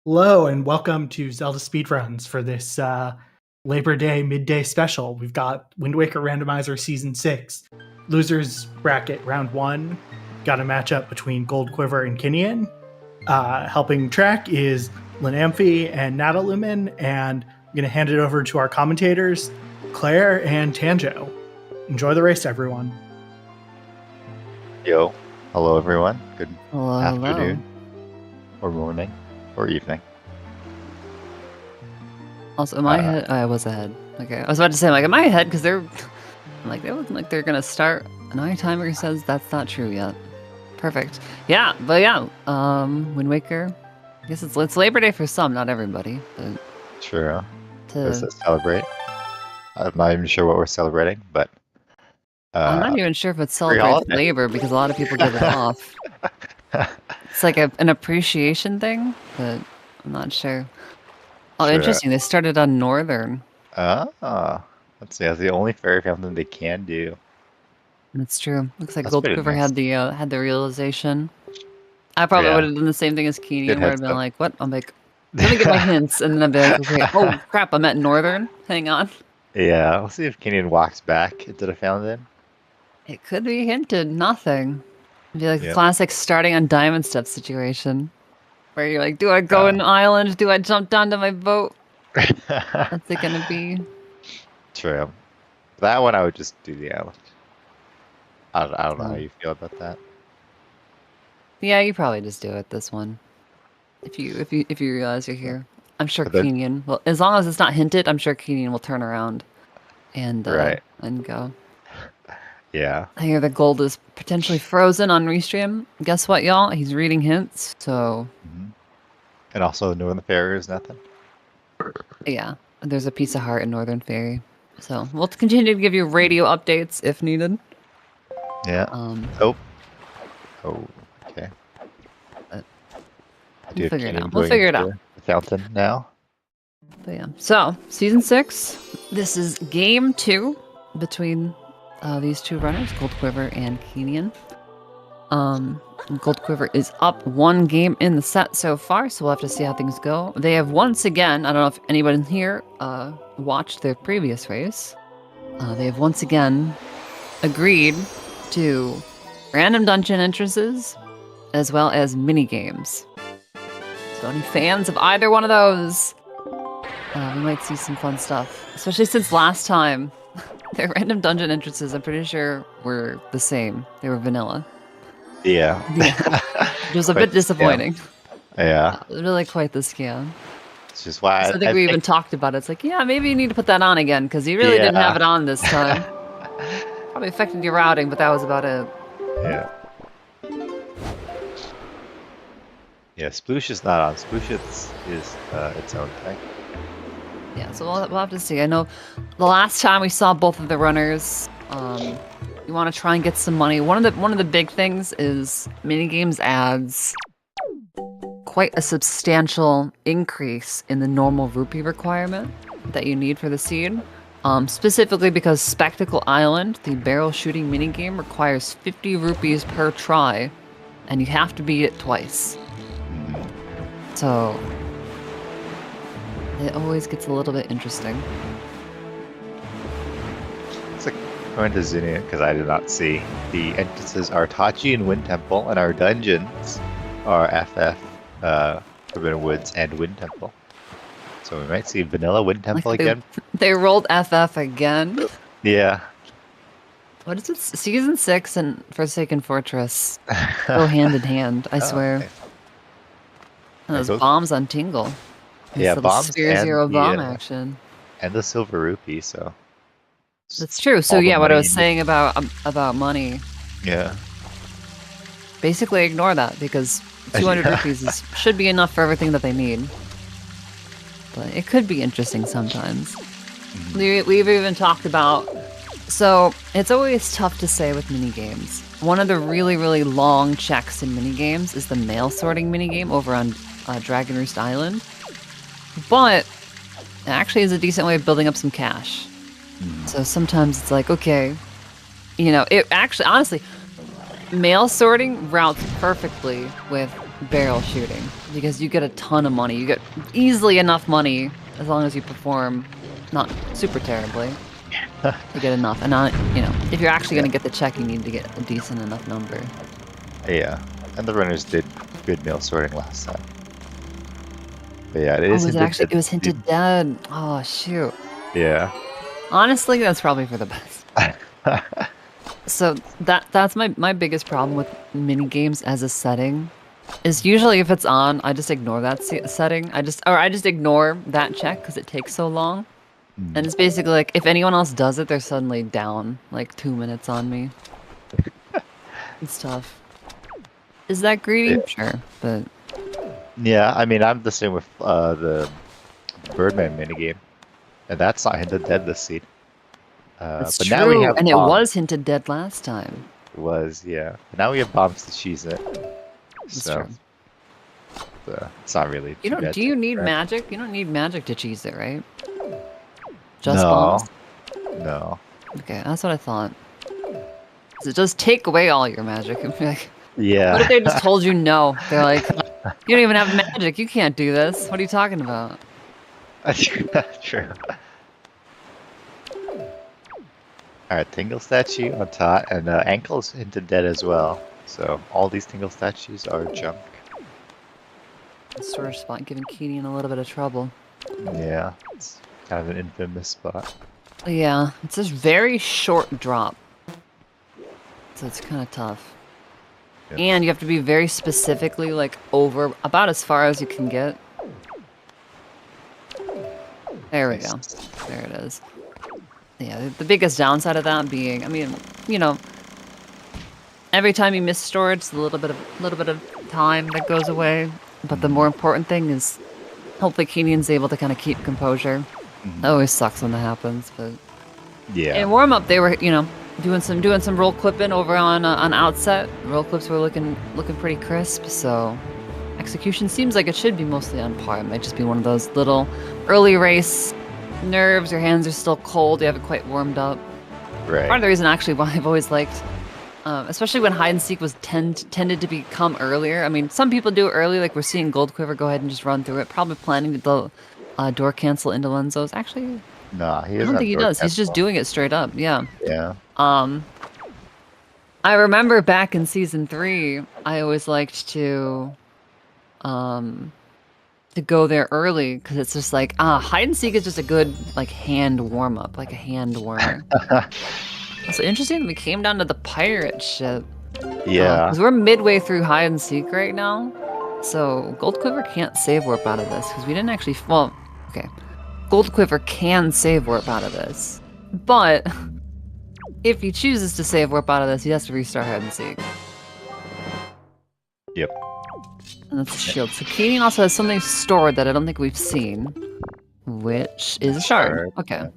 Hello and welcome to Zelda Speedruns for this Labor Day midday special. We've got Wind Waker Randomizer Season 6. Losers Bracket Round 1. Got a matchup between Goldquiver and Kinnian. Helping track is Linamphy and Natalumen, and I'm going to hand it over to our commentators, Claire and Tanjo. Enjoy the race, everyone. Yo. Hello, everyone. Good Hello. afternoon, or morning, or evening. Also, am I ahead? I was ahead. Okay, I was about to say, am I ahead? Because they're, they look like they're gonna start. And my timer says that's not true yet. Perfect. Yeah, but yeah, Wind Waker. I guess it's Labor Day for some, not everybody. But True. Does it celebrate? I'm not even sure what we're celebrating, but I'm not even sure if it celebrates labor because a lot of people give it off. It's like an appreciation thing, but I'm not sure. Oh, interesting. They started on Northern. Let's see. That's the only fairy fountain they can do. That's true. Looks like Goldquiver had the realization. I probably would have done the same thing as Keenan, where I'd been like, "What?" I'm like, "Let me get my hints," and then I'd be like, "Okay, oh crap, I'm at Northern. Hang on." Yeah, we'll see if Keenan walks back into the fountain. It could be hinted. Nothing. It'd be like a classic starting on Diamond Step situation, where you're like, "Do I go in the island? Do I jump down to my boat?" What's it gonna be? True. That one I would just do the island. I don't know how you feel about that. Yeah, you probably just do it this one. If you realize you're here, I'm sure Keenan. Well, as long as it's not hinted, I'm sure Keenan will turn around and go. Yeah. I hear the gold is potentially frozen on Restream. Guess what, y'all? He's reading hints, so. And also Northern Fairy is nothing. Yeah, there's a piece of heart in Northern Fairy, so we'll continue to give you radio updates if needed. Yeah. Okay. We'll figure it out. We'll figure it out. The fountain now. But yeah. So, Season 6. This is Game 2 between these two runners, Goldquiver and Kinnian. Goldquiver is up 1 game in the set so far, so we'll have to see how things go. They have once again, I don't know if anybody here watched their previous race. They have once again agreed to random dungeon entrances as well as mini games. So any fans of either one of those, we might see some fun stuff, especially since last time their random dungeon entrances, I'm pretty sure, were the same. They were vanilla. Yeah. Which was a bit disappointing. Yeah. Really quite the scam. It's just why I think we even talked about it. It's like, yeah, maybe you need to put that on again because you really didn't have it on this time. Probably affected your routing, but that was about it. Yeah. Yeah, Sploosh is not on. Sploosh is its own thing. Yeah, so we'll have to see. I know the last time we saw both of the runners, you want to try and get some money. One of the big things is minigames adds quite a substantial increase in the normal rupee requirement that you need for the seed. Specifically because Spectacle Island, the barrel shooting minigame, requires 50 rupees per try, and you have to beat it twice. So it always gets a little bit interesting. It's like going to Zinnia because I did not see. The entrances are Tachi and Wind Temple, and our dungeons are FF, Forbidden Woods, and Wind Temple. So we might see Vanilla Wind Temple again. They rolled FF again. Yeah. What is it? Season 6 and Forsaken Fortress go hand in hand, I swear. Okay. And those bombs on Tingle. Yeah, bombs Sphere Zero bomb action. And the silver rupee, so. That's true. So yeah, what I was saying about money. Yeah. Basically ignore that because 200 rupees should be enough for everything that they need. But it could be interesting sometimes. We've even talked about. So it's always tough to say with minigames. One of the really, really long checks in minigames is the mail sorting minigame over on Dragon Roost Island. But it actually is a decent way of building up some cash. So sometimes it's like, okay, it actually, honestly, mail sorting routes perfectly with barrel shooting because you get a ton of money. You get easily enough money as long as you perform not super terribly. You get enough, and not, you know, if you're actually gonna get the check, you need to get a decent enough number. Yeah, and the runners did good mail sorting last time. But yeah, Oh, was it actually? It was hinted dead. Oh shoot. Yeah. Honestly, that's probably for the best. So that's my biggest problem with mini games as a setting, is usually if it's on, I just ignore that setting. I just ignore that check because it takes so long. And it's basically like, if anyone else does it, they're suddenly down like 2 minutes on me. It's tough. Is that greedy? Yeah. Sure, but Yeah, I mean, I'm the same with the Birdman minigame, and that's not hinted dead this seed. it's but true, now we have and it bombs. was hinted dead last time. It was, yeah. But now we have bombs to cheese it. That's So true. it's not really. You too don't. bad Do you to need grab. magic? You don't need magic to cheese it, right? Just No. bombs? No. Okay, that's what I thought. 'Cause it does take away all your magic. And be like, Yeah. what if they just told you no? They're like, you don't even have magic. You can't do this. What are you talking about? True. Alright, Tingle statue on top, and ankles hinted dead as well. So all these Tingle statues are junk. The storage spot giving Kinnian a little bit of trouble. Yeah, it's kind of an infamous spot. Yeah, it's this very short drop. So it's kind of tough. Yeah. And you have to be very specifically, like, over, about as far as you can get. There we go. There it is. Yeah, the biggest downside of that being, I mean, you know, every time you miss storage, it's a little bit of time that goes away. But the more important thing is, hopefully Kinnian's able to kind of keep composure. That always sucks when that happens, but Yeah. in warm up they were, you know, doing some roll clipping over on outset. Roll clips were looking pretty crisp, so execution seems like it should be mostly on par. It might just be one of those little early race nerves. Your hands are still cold. You haven't quite warmed up. Right. Part of the reason actually why I've always liked, especially when hide and seek was tended to become earlier. I mean, some people do it early, like we're seeing Goldquiver go ahead and just run through it, probably planning the door cancel into Lenzo's. Actually, No, he I doesn't. don't have think he door does. He's just cancel. doing it straight up. Yeah. Yeah. I remember back in season 3, I always liked to go there early because it's just like, hide and seek is just a good like hand warm up, like a hand warmer. So interesting that we came down to the pirate ship. Yeah. Because we're midway through hide and seek right now. So Goldquiver can't save warp out of this because we didn't actually, well, okay. Goldquiver can save warp out of this, but if he chooses to save warp out of this, he has to restart hide and seek. Yep. And that's a shield. So Kinnian also has something stored that I don't think we've seen, which is a shard. Shard, Okay. yeah.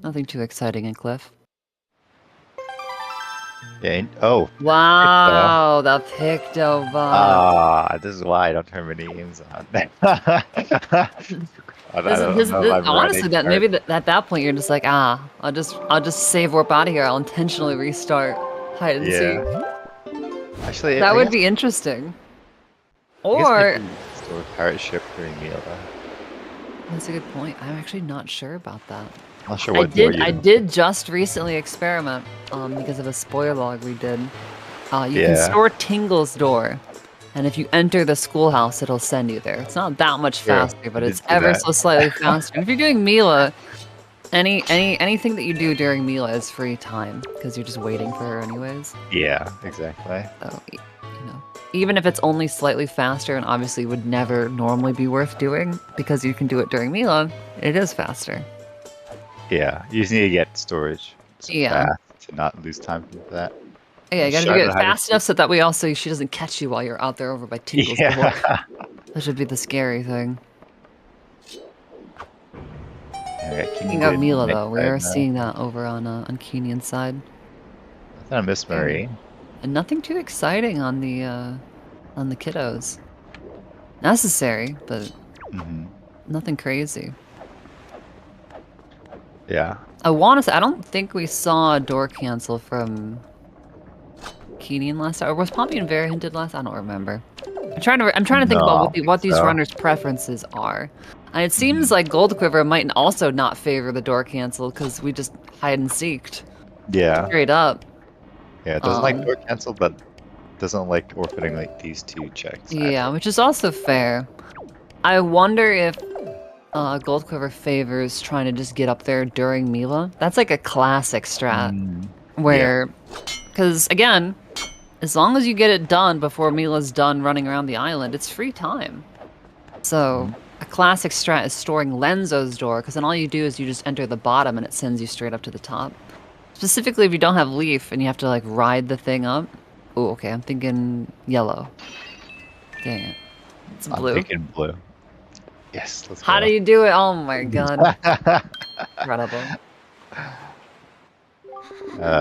Nothing too exciting in Cliff. Oh. Wow, the Pictobot. This is why I don't turn many games on. I don't know if I'm Honestly, running that or- maybe at that point you're just like, I'll just save warp out of here. I'll intentionally restart hide and seek. Actually, That would be interesting. Or store pirate ship during meal. that's a good point. I'm actually not sure about that. I'm not sure what door you I did just recently experiment because of a spoiler log we did. You can store Tingle's door, and if you enter the schoolhouse, it'll send you there. It's not that much Yeah, faster, but I it's did see ever that. so slightly faster. And if you're doing Mila, anything that you do during Mila is free time because you're just waiting for her anyways. Yeah, exactly. So you know, even if it's only slightly faster, and obviously would never normally be worth doing because you can do it during Mila, it is faster. Yeah, you just need to get storage. Yeah. Fast to not lose time for that. Yeah, you gotta Shard do and it hide and fast enough so that way also she doesn't catch you while you're out there over by Tingle's door. Yeah. That should be the scary thing. Speaking King of Mila, Nick though, we right are now. seeing that over on Kinnian's side, I thought I missed Marie. and nothing too exciting on the kiddos. Necessary, but Hmm. nothing crazy. Yeah. I want to say I don't think we saw a door cancel from Kinnian last time, or was Poppy and Vera hinted last? I don't remember. I'm trying to think about what these so. runners' preferences are. And it seems like Goldquiver might also not favor the door cancel because we just hide and seeked. Yeah. Straight up. Yeah, it doesn't like door cancel, but doesn't like orphaning like these two checks. Yeah, which is also fair. I wonder if Goldquiver favors trying to just get up there during Mila. That's like a classic strat. Where, because again, as long as you get it done before Mila's done running around the island, it's free time. So a classic strat is storing Lenzo's door, because then all you do is you just enter the bottom and it sends you straight up to the top. Specifically if you don't have Leaf and you have to like ride the thing up. Oh, okay, I'm thinking yellow. Dang it. It's blue. I'm thinking blue. Yes, let's go. How do you do it? Oh my god. Incredible.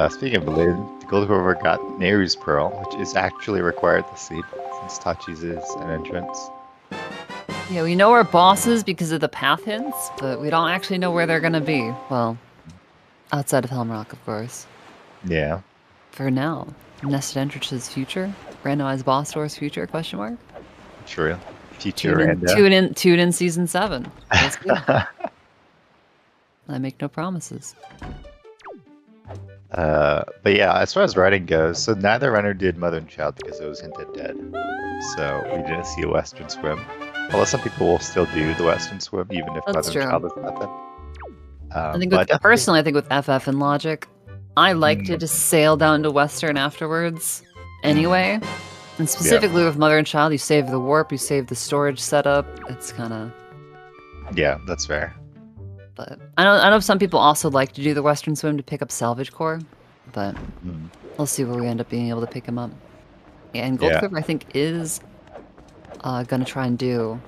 Speaking of blue, Goldquiver got Neru's Pearl, which is actually required to seed, since Tachi's is an entrance. Yeah, we know our bosses because of the path hints, but we don't actually know where they're gonna be. Well, outside of Helmrock, of course. Yeah. For now. Nested Entrance's future? Randomized boss doors future? Question mark? True. Future random. Tune in season 7. Let's go. I make no promises. But yeah, as far as writing goes, so neither runner did Mother and Child because it was hinted dead. So we didn't see a Western Swim. Although some people will still do the Western Swim even if That's Mother and true. Child is nothing. I think personally, I think with FF and Logic, I like to just sail down to Western afterwards anyway. And specifically with Mother and Child, you save the warp, you save the storage setup. It's kind of... Yeah, that's fair. But I know some people also like to do the Western Swim to pick up Salvage Core, but we'll see where we end up being able to pick him up. Yeah, and Goldquiver, I think, is gonna try and do...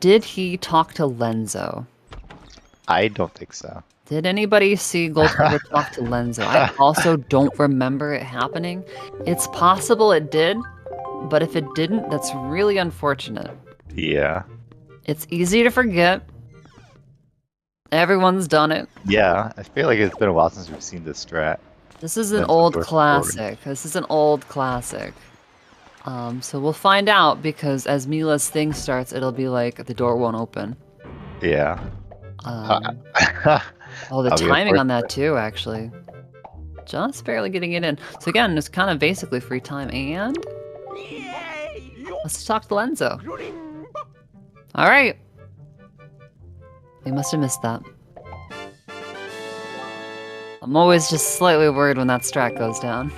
Did he talk to Lenzo? I don't think so. Did anybody see Goldquiver talk to Lenzo? I also don't remember it happening. It's possible it did, but if it didn't, that's really unfortunate. Yeah. It's easy to forget. Everyone's done it. Yeah, I feel like it's been a while since we've seen this strat. This is an old classic. This is an old classic. So we'll find out because as Mila's thing starts, it'll be like the door won't open. Yeah. Oh, the timing on that too, actually. Just barely getting it in. So again, it's kind of basically free time. And let's talk to Lenzo. All right. We must have missed that. I'm always just slightly worried when that strat goes down.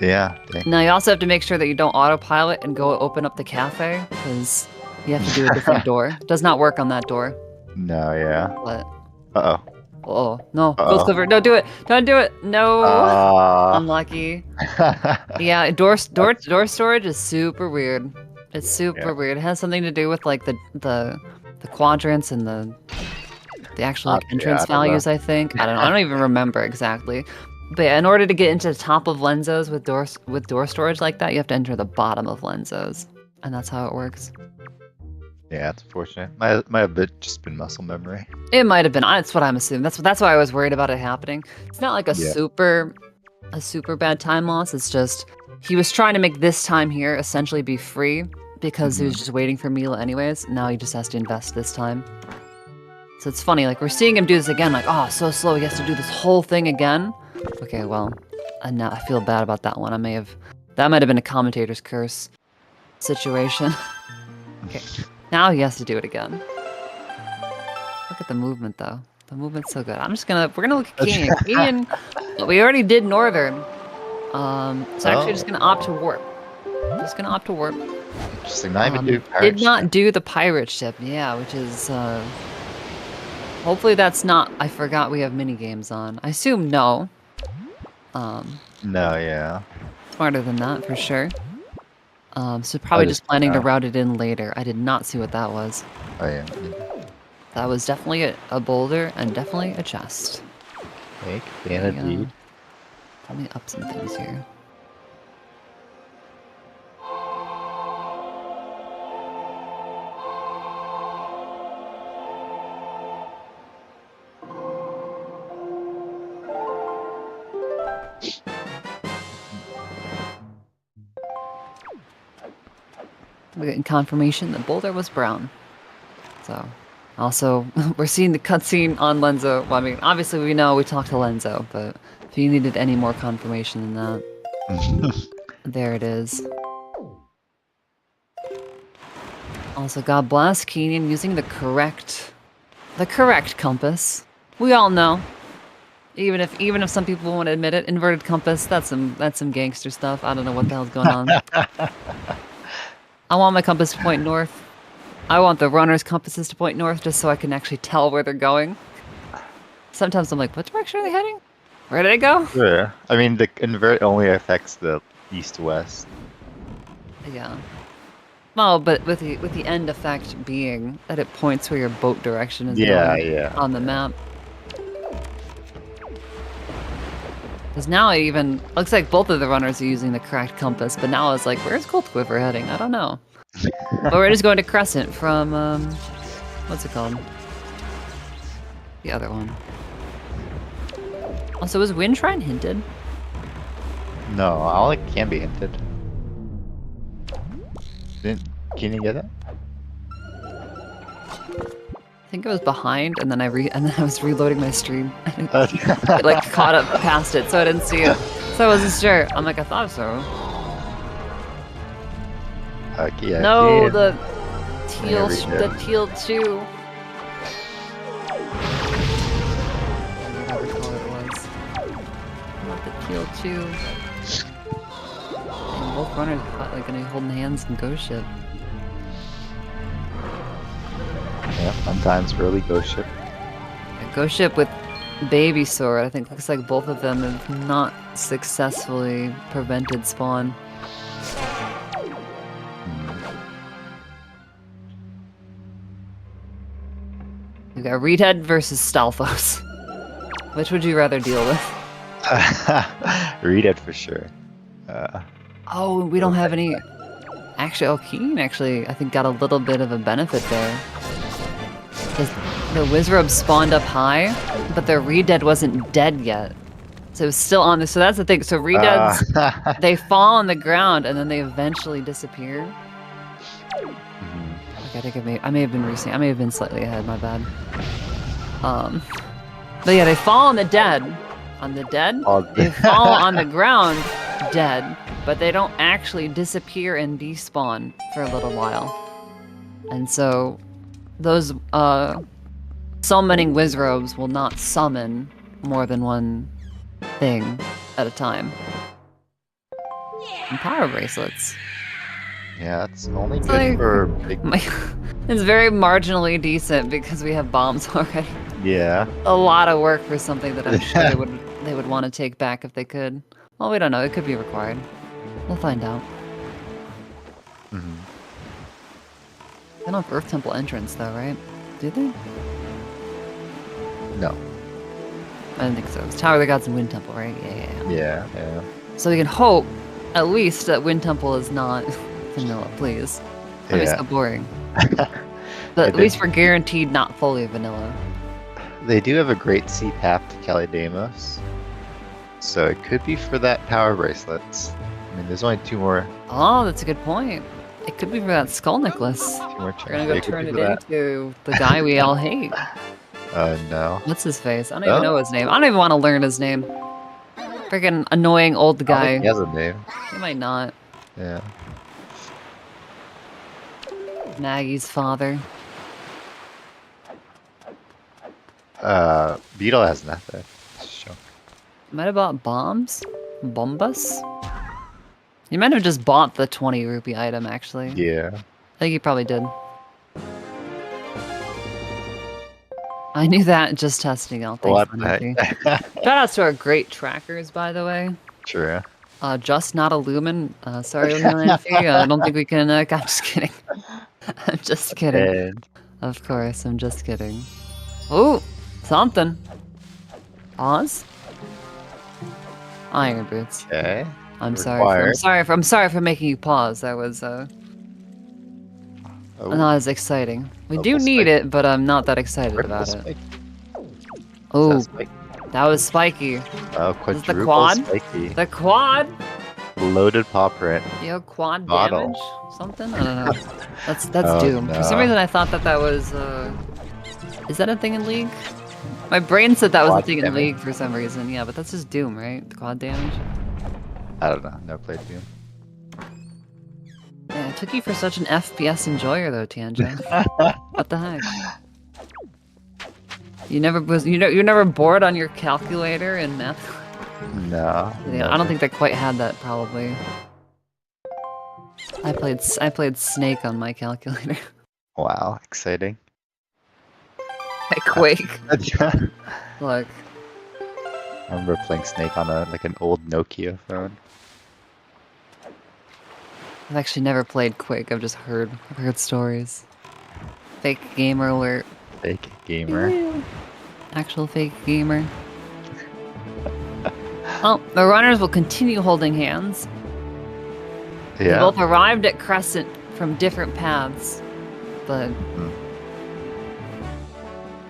Yeah. Now you also have to make sure that you don't autopilot and go open up the cafe, because you have to do a different door. It does not work on that door. No, yeah. But... Uh-oh. Oh, no. Goldquiver, don't do it. Don't do it. No. Unlucky. Yeah, door storage is super weird. It's super weird. It has something to do with like the quadrants and the actual like, entrance values, I think. I don't even remember exactly. But yeah, in order to get into the top of Lenzo's with door storage like that, you have to enter the bottom of Lenzo's. And that's how it works. Yeah, it's unfortunate. Might have just been muscle memory. It might have been. That's what I'm assuming. That's why I was worried about it happening. It's not like a super bad time loss. It's just he was trying to make this time here essentially be free because he was just waiting for Mila anyways. Now he just has to invest this time. So it's funny, like we're seeing him do this again, like, oh, so slow, he has to do this whole thing again. Okay, well, now I feel bad about that one. That might have been a commentator's curse situation. Okay. Now he has to do it again. Look at the movement, though. The movement's so good. We're gonna look at Kinnian. We already did Northern. So actually just gonna opt to warp. Just gonna opt to warp. Interesting. Not even do pirate did not do the pirate ship, yeah, which is hopefully that's not I forgot we have mini games on. I assume no. No, yeah. Smarter than that for sure. So probably just planning to route it in later. I did not see what that was. Oh, yeah. That was definitely a boulder and definitely a chest. Fake vanity. Let me up some things here. We're getting confirmation that Boulder was brown. So, also, we're seeing the cutscene on Lenzo. Well, I mean, obviously we know we talked to Lenzo, but if you needed any more confirmation than that, there it is. Also, God bless Kinnian using the correct compass. We all know. Even if some people won't admit it, inverted compass, that's some gangster stuff. I don't know what the hell's going on. I want my compass to point north. I want the runner's compasses to point north just so I can actually tell where they're going. Sometimes I'm like, what direction are they heading? Where do they go? Yeah. I mean, the invert only affects the east-west. Yeah. Well, but with the end effect being that it points where your boat direction is going on the map. Because now it even looks like both of the runners are using the correct compass, but now it's like, where's Goldquiver heading? I don't know. But we're just going to Crescent from, what's it called? The other one. Also, was Wind Shrine hinted? No, all it can be hinted. Can you get it? I think it was behind, and then I was reloading my stream. It like caught up past it, so I didn't see it. So I wasn't sure. I'm like, I thought so. Okay, no, the teal 2. Whatever color it was. Not the teal 2. And both runners like gonna be holding hands and ghost ship. Yeah, fun times for early ghost ship. Ghost ship with baby sword. I think looks like both of them have not successfully prevented spawn. You got Reedhead versus Stalfos. Which would you rather deal with? Reedhead for sure. Oh, we don't have any. Actually, Keen actually, I think, got a little bit of a benefit there. The Wizrobe spawned up high, but the Redead wasn't dead yet. So it was still on there. So that's the thing. So Redeads, they fall on the ground and then they eventually disappear. Okay, I think I may have been racing. I may have been slightly ahead, my bad. But yeah, they fall on the dead. They fall on the ground dead, but they don't actually disappear and despawn for a little while. And so those summoning Wizrobes will not summon more than one thing at a time. And power bracelets. Yeah, it's only good for big... It's very marginally decent because we have bombs already. Yeah. A lot of work for something that I'm sure they would want to take back if they could. Well, we don't know. It could be required. We'll find out. Mm-hmm. They don't have Earth Temple entrance though, right? Do they? No. I don't think so. It's Tower of the Gods and Wind Temple, right? Yeah. So we can hope, at least, that Wind Temple is not vanilla, please. That'd be so boring. But at least we're guaranteed not fully vanilla. They do have a great C-Path to Calidamos, so it could be for that power bracelets. I mean, there's only 2 more. Oh, that's a good point. It could be for that skull necklace. 2 more We're gonna go turn it into the guy we all hate. Oh no. What's his face? I don't even know his name. I don't even want to learn his name. Freaking annoying old guy. I think he has a name. He might not. Yeah. Maggie's father. Beetle has nothing. Sure. Might have bought bombs? Bombas? You might have just bought the 20 rupee item, actually. Yeah. I think you probably did. I knew that just testing out. Thanks, Shout outs to our great trackers, by the way. True. Just not a lumen. Sorry, I don't think we can. I'm just kidding. I'm just kidding. And... Of course, I'm just kidding. Oh, something. Pause. Iron boots. Okay. I'm sorry for making you pause. That was not as exciting. We do need it, but I'm not that excited about it. Oh, that was spiky. Oh, quadruple spiky. The quad. Loaded paw print. Yo, quad Bottle. damage? Something? I don't know. That's Oh, Doom. For some no. reason I thought that was is that a thing in League? My brain said that was a Quad thing in damage? League for some reason. Yeah, but that's just Doom, right? The quad damage. I don't know. Never played Doom. Yeah, it took you for such an FPS enjoyer though, Tanja. What the heck? You you're never bored on your calculator in math? No. Yeah, I don't think they quite had that probably. I played Snake on my calculator. Wow, exciting. I Quake. I Look. remember playing Snake on an old Nokia phone. I've actually never played Quake, I've heard stories. Fake gamer alert. Fake gamer. Actual fake gamer. Well, the runners will continue holding hands. They Yeah. both arrived at Crescent from different paths, but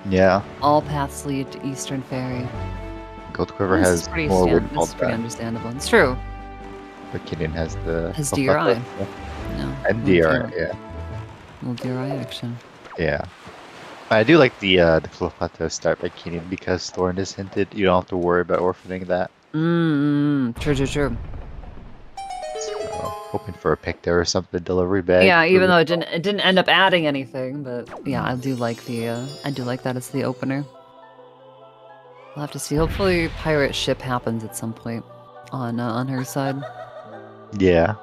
Yeah. all paths lead to Eastern Fairy. Goldquiver This has is pretty more stand- wind this is pretty understandable. It's true. but kinnian has the Has Fluff DRI. Up stuff. No, And little DRI, yeah. Little DRI action. Yeah. I do like the Fluffhato start by kinnian because Thorn is hinted. You don't have to worry about orphaning that. True. So, hoping for a pick there or something delivery bag. Yeah, for even though the- it didn't end up adding anything, but yeah, I do like that as the opener. We'll have to see. Hopefully, pirate ship happens at some point on her side. Yeah.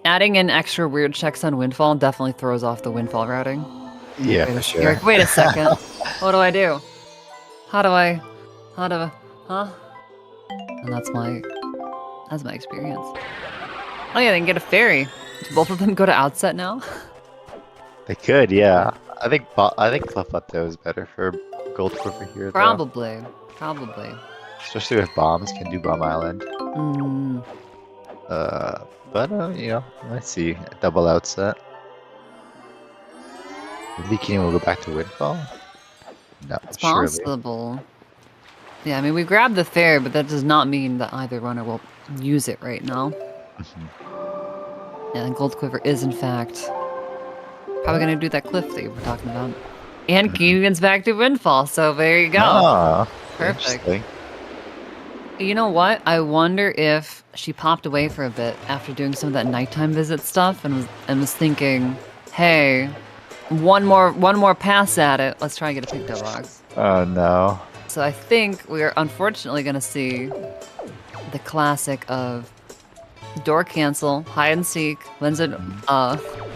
Adding in extra weird checks on Windfall definitely throws off the Windfall routing. Yeah, You're for sure. like, wait a second. What do I do? How do I? Huh? And that's my experience. Oh yeah, they can get a fairy. Do both of them go to outset now? They could, yeah. I think Fluffhato is better for Goldquiver here, though. Probably. Especially with bombs, can do Bomb Island. Mm, But let's see. A double outset. Maybe kinnian will go back to Windfall? No, it's surely. possible. Yeah, I mean, we grabbed the fair, but that does not mean that either runner will use it right now. Mhm. Yeah, and Goldquiver is, in fact, probably going to do that cliff that you were talking about. And Keegan's back to Windfall, so there you go. Ah, Perfect. interesting. You know what? I wonder if she popped away for a bit after doing some of that nighttime visit stuff and was thinking, hey, one more pass at it. Let's try and get a picked up box. Oh no. So I think we are unfortunately going to see the classic of door cancel, hide and seek, Lenzo,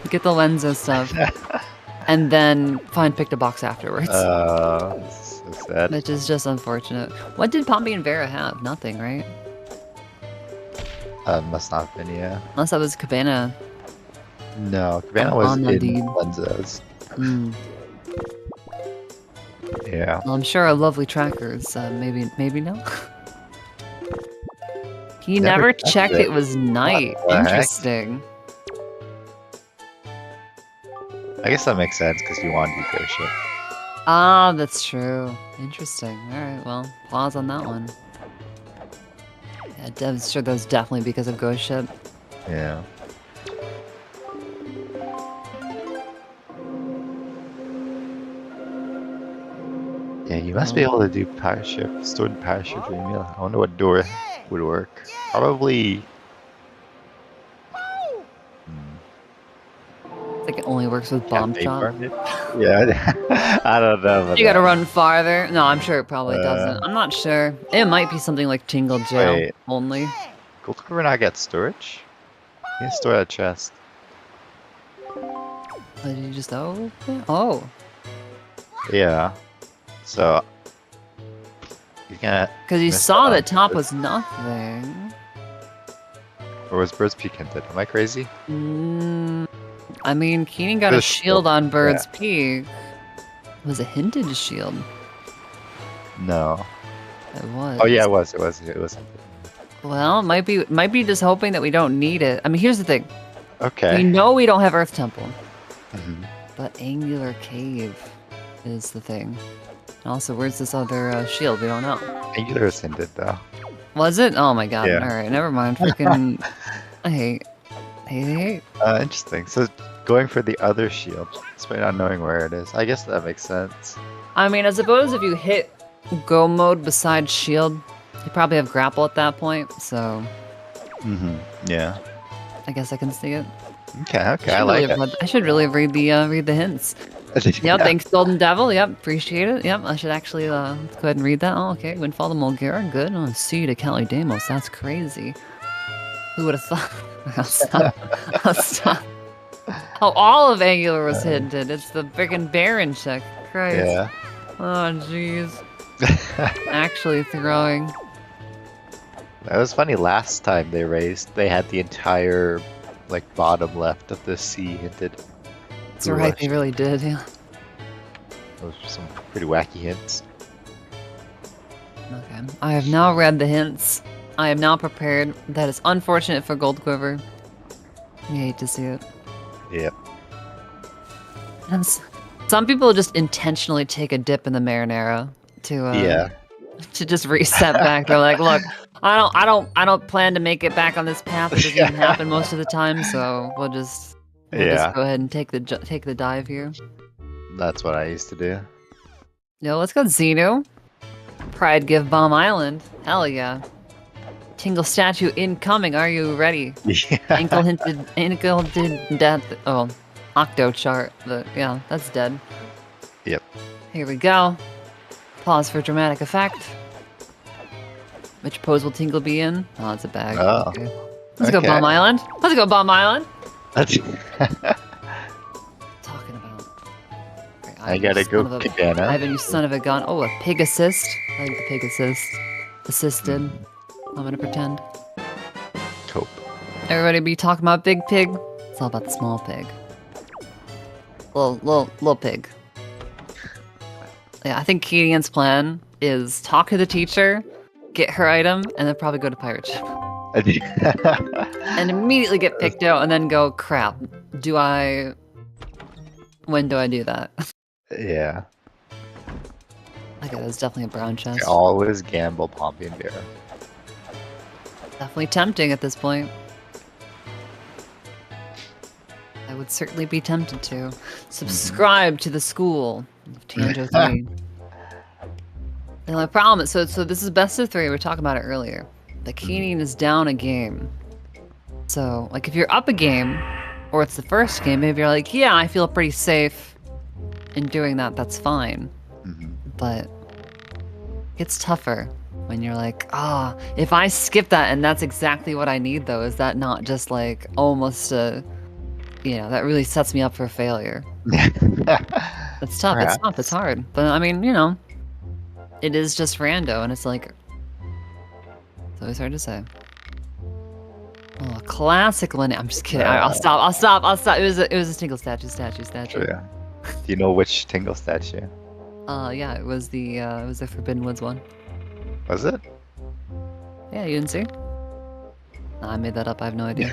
get the Lenzo stuff, and then find picked a box afterwards. This is so sad. Which is just unfortunate. What did Pompey and Vera have? Nothing, right? Must not have been, yeah. Unless that was Cabana. No, Cabana was On in the deed. Lenzo's. Hmm. Yeah. Well, I'm sure our lovely trackers, maybe no. He never checked checked it. it was night. What the heck? Interesting. I guess that makes sense because you wanted to go ship. Ah, that's true. Interesting. Alright, well, pause on that one. Yeah, I'm sure that was definitely because of Ghost Ship. Yeah. Yeah, you must be able to do parachute, stored parachute meal. I wonder what door would work. Probably. I think it only works with bomb Cafe chop. bar, maybe? Yeah, I don't know. But You gotta run farther. No, I'm sure it probably Uh, doesn't. I'm not sure. It might be something like Tingle Jail Wait. only. Goldquiver not get storage? You can store a chest. What did you just open? Oh. Yeah. So. You can't. Because you Missed saw out that on top this. was nothing. Or was Bird's Peak hinted? Am I crazy? I mean, Keenan got a The shield on Bird's yeah. Peak. Was it hinted shield? No. It was. Oh yeah, it was. It was hinted. Well, might be just hoping that we don't need it. I mean, here's the thing. Okay. We know we don't have Earth Temple, Mhm. but Angular Cave is the thing. And also, where's this other shield? We don't know. Angular was hinted though. Was it? Oh my god. Yeah. Alright, never mind. Freaking. I hate. Interesting. So going for the other shield, despite not knowing where it is. I guess that makes sense. I mean, I suppose if you hit go mode besides shield, you probably have grapple at that point, so. Yeah. I guess I can see it. Okay. I like it. I should really read the hints. Yep, thanks, Golden Devil. Yep, appreciate it. Yep, I should actually let's go ahead and read that. Oh, okay, Windfall to Mulgara, good. Oh, C to Cali Damos, that's crazy. Who would have thought? I'll stop. Oh, all of Angular was hinted. It's the freaking Baron check. Christ. Yeah. Oh, jeez. Actually throwing. That was funny. Last time they had the entire like bottom left of the C hinted. That's right, they really did, yeah. Those were some pretty wacky hints. Okay, I have now read the hints. I am now prepared. That is unfortunate for Goldquiver. I hate to see it. Yep. And some people just intentionally take a dip in the marinara to just reset back. They're like, look, I don't plan to make it back on this path. It doesn't even happen most of the time, so we'll just go ahead and take the dive here. That's what I used to do. Yo, let's go Xenu. Pride give Bomb Island. Hell yeah. Tingle statue incoming. Are you ready? Yeah. Ankle did death. Oh, Octo chart. Yeah, that's dead. Yep. Here we go. Pause for dramatic effect. Which pose will Tingle be in? Oh, it's a bag. Oh. Okay. Let's go Bomb Island. Let's go Bomb Island. That's Talking about. Okay, I gotta go Cadena. Ivan, you son of a gun. Oh, a pig assist. I like the pig assist. Assisted. I'm gonna pretend. Cope. Everybody be talking about big pig. It's all about the small pig. Little pig. Yeah, I think Kinnian's plan is talk to the teacher, get her item, and then probably go to pirate ship. And immediately get picked out, and then go, crap. When do I do that? Yeah. Okay, that's definitely a brown chest. Always gamble Pompey and Bear. Definitely tempting at this point. I would certainly be tempted to. Subscribe to the school of Tanjo 3. The only problem is, so this is best of 3, we were talking about it earlier. The Kinnian is down a game. So, like, if you're up a game, or it's the first game, maybe you're like, yeah, I feel pretty safe in doing that, that's fine. But it gets tougher when you're like, if I skip that and that's exactly what I need though, is that not just like almost that really sets me up for failure. It's tough, Perhaps. it's tough, it's hard. But I mean, it is just rando and it's like, it's always hard to say. Oh, classic lineage. I'm just kidding. I'll stop. It was a Tingle statue. Yeah. Do you know which Tingle statue? Yeah, it was the Forbidden Woods one. Was it? Yeah, you didn't see? No, I made that up. I have no idea.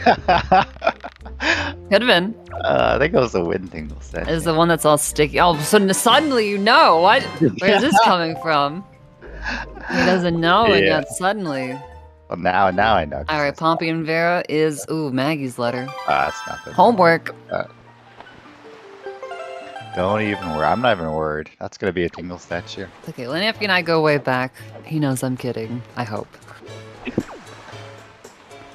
Could have been. I think it was the Wind Tingle statue. It's the one that's all sticky. Oh, so suddenly what? Where is this coming from? He doesn't know, and yet suddenly. Well, now I know. All right, Pompey and Vera is Maggie's letter. That's nothing. Homework. Don't even worry. I'm not even worried. That's gonna be a Tingle statue. Okay, Lenafky and I go way back. He knows I'm kidding. I hope.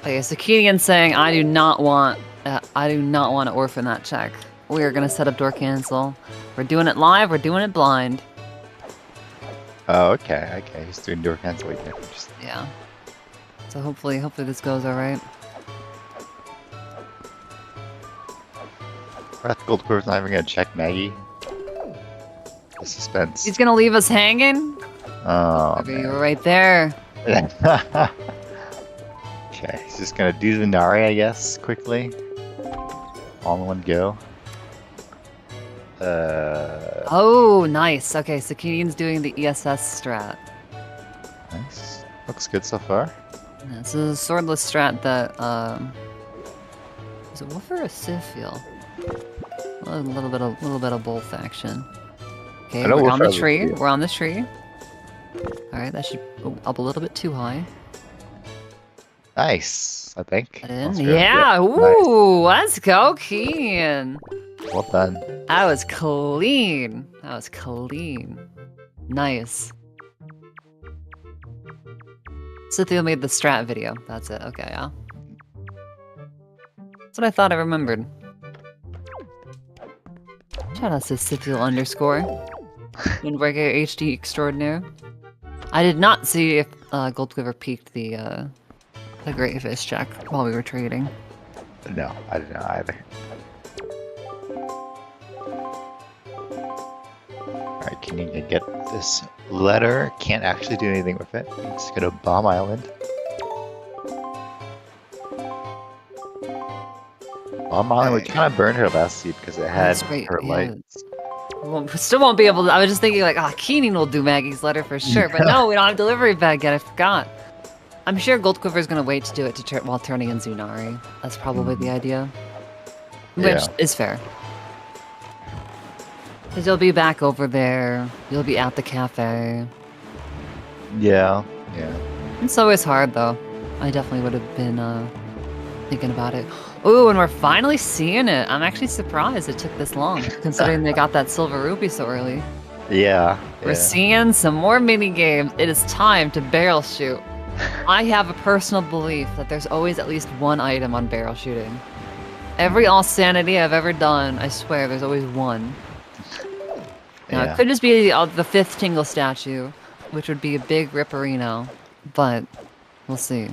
Okay, so Kinnian's saying, I do not want to orphan that check. We are gonna set up door cancel. We're doing it live. We're doing it blind. Oh, okay. He's doing door cancel. Yeah. So hopefully this goes all right. Goldquiver's not even gonna check Maggie. The suspense. He's gonna leave us hanging. Oh, You were right there. Okay, he's just gonna do the Nari, I guess, quickly. All in one go. Oh, nice. Okay, so Kinnian's doing the ESS strat. Nice. Looks good so far. Yeah, this is a swordless strat that, is it Wolf or a Sif feel? A little bit of both action. Okay, I know we're we'll on the probably tree. see it. We're on the tree. Alright, that should go up a little bit too high. Nice, I think. That in? Let's go. Yeah, Nice. ooh, let's go, Keen. Well done. That was clean. That was clean. Nice. Cynthia made the strat video. That's it. Okay, yeah. That's what I thought I remembered. Shout out to Cynthia _ Windbreaker HD Extraordinaire. I did not see if Goldquiver peaked the Great Fish check while we were trading. No, I didn't know either. Alright, can you get this letter? Can't actually do anything with it. Let's go to Bomb Island. Bomb Island, we kind of burned her last seed because it had That's right, her yeah. lights. We still won't be able to. I was just thinking, like, Keenan will do Maggie's letter for sure. But no, we don't have delivery bag yet. I forgot. I'm sure Goldquiver is going to wait to do it while turning in Zunari. That's probably the idea. Which Yeah. is fair. Because you'll be back over there. You'll be at the cafe. Yeah. It's always hard, though. I definitely would have been thinking about it. Ooh, and we're finally seeing it. I'm actually surprised it took this long, considering they got that silver rupee so early. Yeah. We're seeing some more mini games. It is time to barrel shoot. I have a personal belief that there's always at least one item on barrel shooting. Every All Sanity I've ever done, I swear, there's always one. Now, Yeah. it could just be the 5th Tingle statue, which would be a big Ripperino, but we'll see.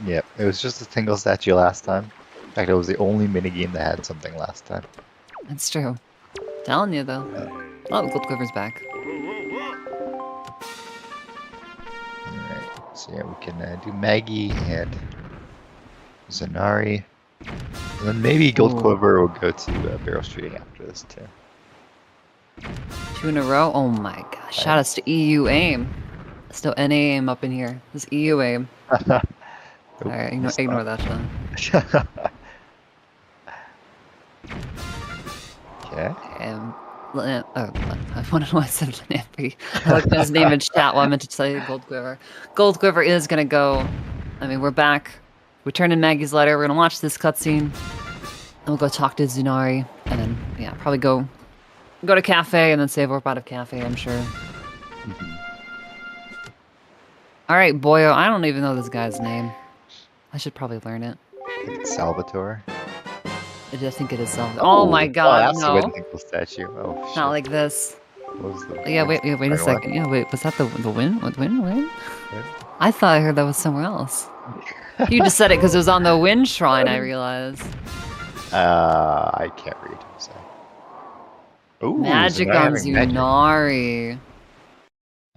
Yep, it was just a Tingle statue last time. In fact, it was the only minigame that had something last time. That's true. Telling you, though. Oh, Goldquiver's back. Alright, so yeah, we can do Maggie and Zanari. And then maybe Goldquiver will go to Barrel Shooting after this too. 2 in a row? Oh my gosh. Shout outs to EU AIM. There's no NA AIM up in here. There's EU AIM. Alright, ignore that, Sean. Okay. I want to know why I said Lamprey. I looked at his name in chat while I meant to tell you Goldquiver. Goldquiver is going to go. I mean, we're back. We turned in Maggie's letter. We're going to watch this cutscene. And we'll go talk to Zunari. And then, yeah, probably go to cafe and then save up out of cafe, I'm sure. All right, boyo. I don't even know this guy's name. I should probably learn it. Salvatore. I think it is Zelda. Oh my god, that's no. the Tingle statue. Oh, shit. Not like this. What was the Yeah, wait a right second. one? Yeah, wait, was that the win? What win? What? I thought I heard that was somewhere else. You just said it because it was on the wind shrine, I realized. I can't read. So. Ooh, Magic Zanari on having magic. Zunari.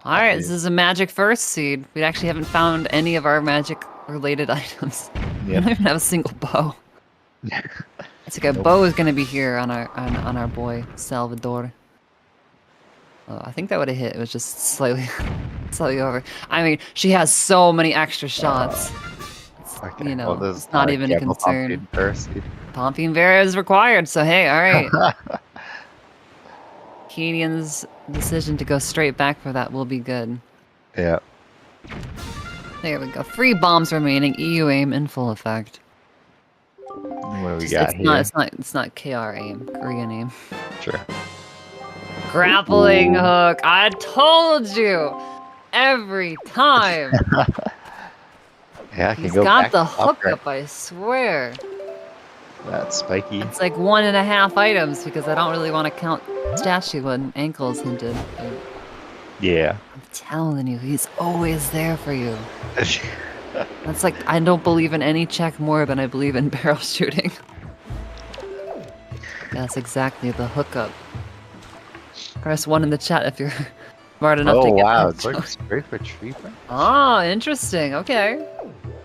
Alright, this Nice. is a magic first seed. We actually haven't found any of our magic related items. We Yep. don't even have a single bow. It's like a bow is gonna be here on our boy Salvador. Oh, I think that would have hit. It was just slightly over. I mean, she has so many extra shots. Okay, You know, well, this it's not even a Camel concern. Pumpkin first. Pomping Vera is required, so hey, alright. Keenan's decision to go straight back for that will be good. Yeah. There we go. 3 bombs remaining. EU aim in full effect. What do we got here? It's not KR aim. Korean aim. Sure. Grappling Ooh. hook. I told you. Every time. Yeah, I can He's go got back the to top right. hookup, I swear. That's spiky. It's like 1.5 items because I don't really want to count statue when ankles hinted. But Yeah. I'm telling you, he's always there for you. That's like, I don't believe in any check more than I believe in barrel shooting. That's exactly the hookup. Press 1 in the chat if you're smart enough to Oh get wow, that it's like joke. straight for tree branch. Ah, interesting. Okay.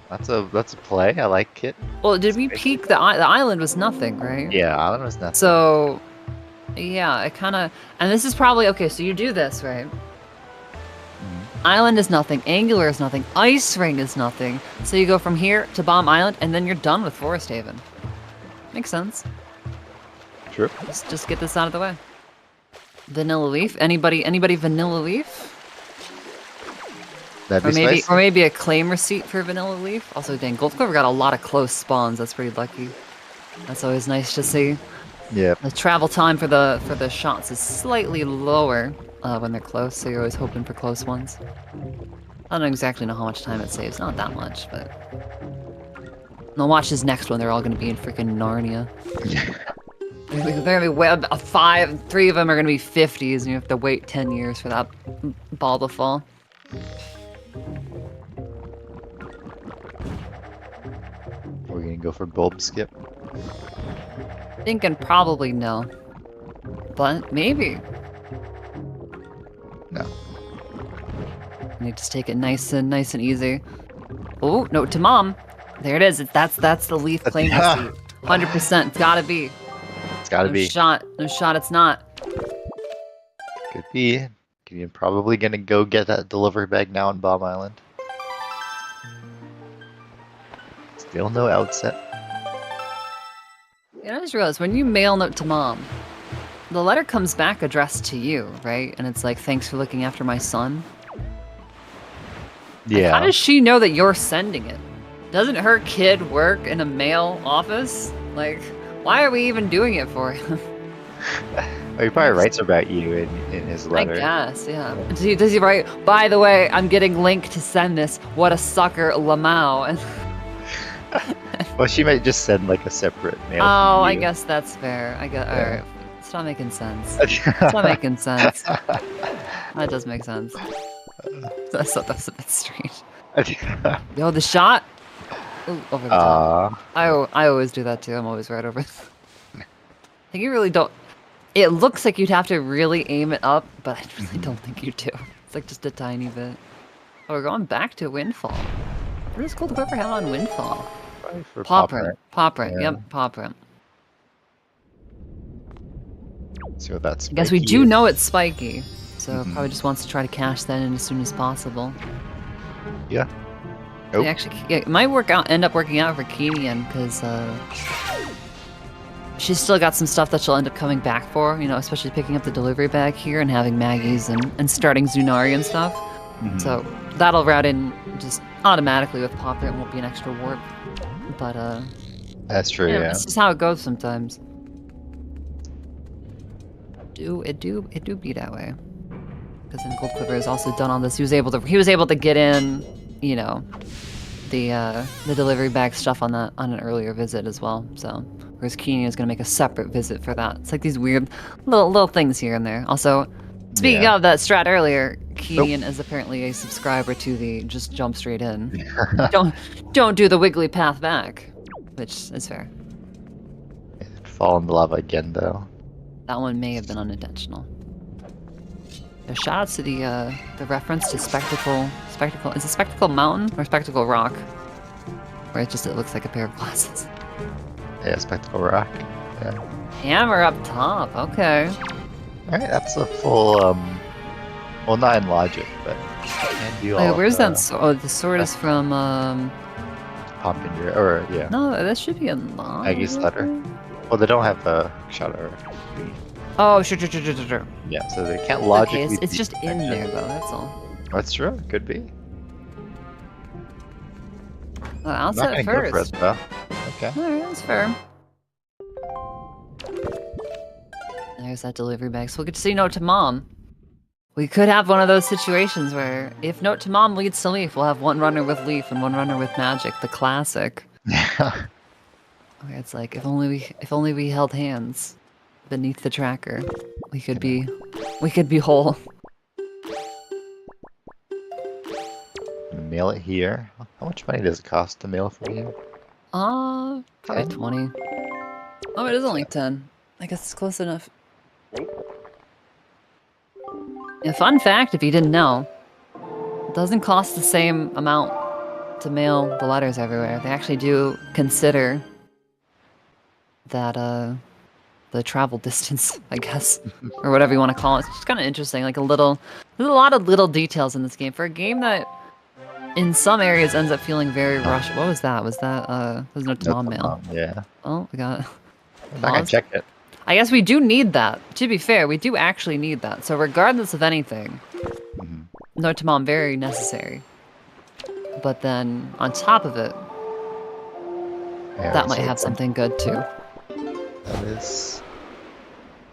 That's a play. I like it. Well, did we peek the island was nothing, right? Yeah, island was nothing. So, yeah, it kind of, and this is probably okay. So you do this, right? Island is nothing. Angular is nothing. Ice ring is nothing. So you go from here to Bomb Island, and then you're done with Forest Haven. Makes sense. True. Just get this out of the way. Vanilla Leaf? Anybody Vanilla Leaf? That'd be spicy. Or maybe a claim receipt for Vanilla Leaf. Also, dang, Goldquiver got a lot of close spawns. That's pretty lucky. That's always nice to see. Yep. The travel time for the shots is slightly lower when they're close, so you're always hoping for close ones. I don't exactly know how much time it saves. Not that much, but... Now watch this next one. They're all going to be in freaking Narnia. They're going to be 3 of them are going to be 50s, and you have to wait 10 years for that ball to fall. We're going to go for bulb skip. Thinking probably no. But maybe. No. You need to take it nice and easy. Oh, note to mom. There it is. That's the leaf claim receipt. 100%. It's gotta be. It's gotta be. No shot. It's not. Could be. You're probably gonna go get that delivery bag now on Bomb Island. Still no outset. I just realized when you mail note to mom, the letter comes back addressed to you, right? And it's like, thanks for looking after my son. Yeah. Like, how does she know that you're sending it? Doesn't her kid work in a mail office? Like, why are we even doing it for him? Well, he probably writes about you in his letter. I guess, yeah. Does he write, by the way, I'm getting Link to send this. What a sucker, Lamau. And Well, she might just send like a separate mail. oh, I guess that's fair. Alright. It's not making sense. It's not making sense. That does make sense. That's a bit strange. Yo, the shot! Ooh, over the top. I always do that too. I'm always right over. I think you really don't. It looks like you'd have to really aim it up, but I really don't think you do. It's like just a tiny bit. Oh, we're going back to Windfall. What does Goldquiver have on Windfall? Paw print. Paw print. Yeah. Yep, paw print. So that's. I guess we do know it's spiky, so probably just wants to try to cash that in as soon as possible. Yeah. Nope. Actually, yeah, it might end up working out for kinnian because she's still got some stuff that she'll end up coming back for. You know, especially picking up the delivery bag here and having Maggie's and starting Zunari and stuff. So that'll route in just automatically with Paw Print. Won't be an extra warp. But that's true. Yeah. That's just how it goes sometimes. It do be that way. Because then Goldquiver has also done all this. He was able to get in, you know, the delivery bag stuff on an earlier visit as well. So whereas kinnian is gonna make a separate visit for that. It's like these weird little things here and there. Also, speaking of that strat earlier, kinnian is apparently a subscriber to the just jump straight in. don't do the wiggly path back, which is fair. Fall in the lava again though. That one may have been unintentional. So shout outs to the reference to Spectacle. Is it Spectacle Mountain or Spectacle Rock? Where it looks like a pair of glasses. Yeah, Spectacle Rock. Yeah. Hammer up top. Okay. All right, that's a full. Well, not in logic, but can do all. Where's that? Oh, the sword is from. Popinger, or yeah. No, that should be in logic. Maggie's letter. Well, they don't have a shot or. Oh, sure. Yeah, so they can't logically. Okay, it's just in there though. That's all. That's true. Could be. I'll set it first. Go for it, though. Okay. Alright, that's fair. There's that delivery bag. So we'll get to see Note to Mom. We could have one of those situations where if Note to Mom leads to Leaf, we'll have one runner with Leaf and one runner with Magic, the classic. Yeah. Where it's like if only we held hands beneath the tracker, we could be whole. Mail it here. How much money does it cost to mail from you? Probably 10? 20. Oh, it is only 10. I guess it's close enough. A fun fact, if you didn't know, it doesn't cost the same amount to mail the letters everywhere. They actually do consider that, the travel distance, I guess, or whatever you want to call it. It's just kind of interesting, like there's a lot of little details in this game. For a game that in some areas ends up feeling very rushed. What was that? Was that, was Note to Mom mail? Yeah. Oh, we got... I'm not gonna check it. I guess we do need that. To be fair, we do actually need that. So regardless of anything, no Tamam, very necessary. But then on top of it, Yeah, that might so have something good too. That is.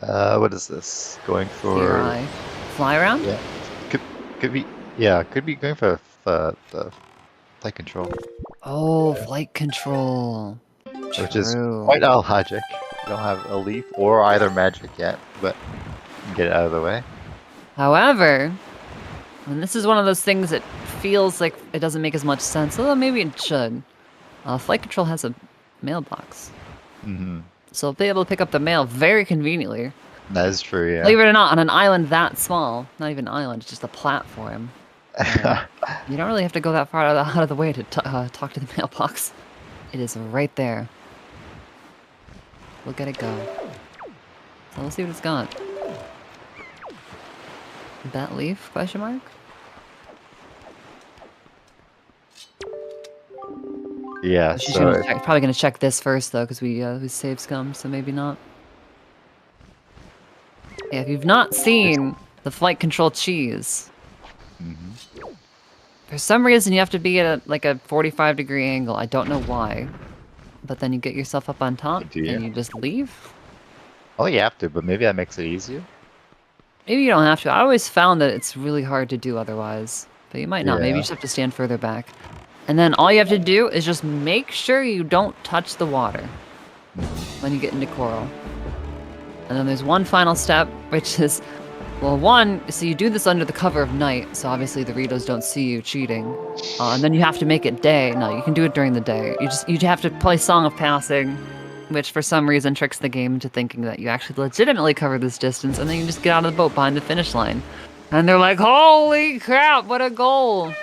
What is this? Going for Theory. Fly around? Yeah. Could be. Yeah, could be going for the flight control, Oh, flight control. which is True. quite illogic. You don't have a leaf or either magic yet, but you can get it out of the way. However, and this is one of those things that feels like it doesn't make as much sense, although maybe it should. Flight control has a mailbox. So they'll be able to pick up the mail very conveniently. That is true, yeah. Believe it or not, on an island that small, not even an island, it's just a platform. You don't really have to go that far out of the way to talk to the mailbox. It is right there. Look at it go. So we'll see what it's got. That leaf? Question mark? Yeah, She's so probably gonna check this first though, because we saved scum, so maybe not. Yeah, if you've not seen the flight control cheese, for some reason you have to be at like a 45-degree angle. I don't know why, but then you get yourself up on top and you just leave. Oh, you have to, but maybe that makes it easier. Maybe you don't have to. I always found that it's really hard to do otherwise, but you might not. Maybe you Yeah. just have to stand further back. And then all you have to do is just make sure you don't touch the water when you get into coral. And then there's one final step, which is, well, one, so you do this under the cover of night, so obviously the Ritos don't see you cheating. And then you have to make it day. No, you can do it during the day. You have to play Song of Passing, which for some reason tricks the game into thinking that you actually legitimately cover this distance, and then you just get out of the boat behind the finish line. And they're like, holy crap, what a goal!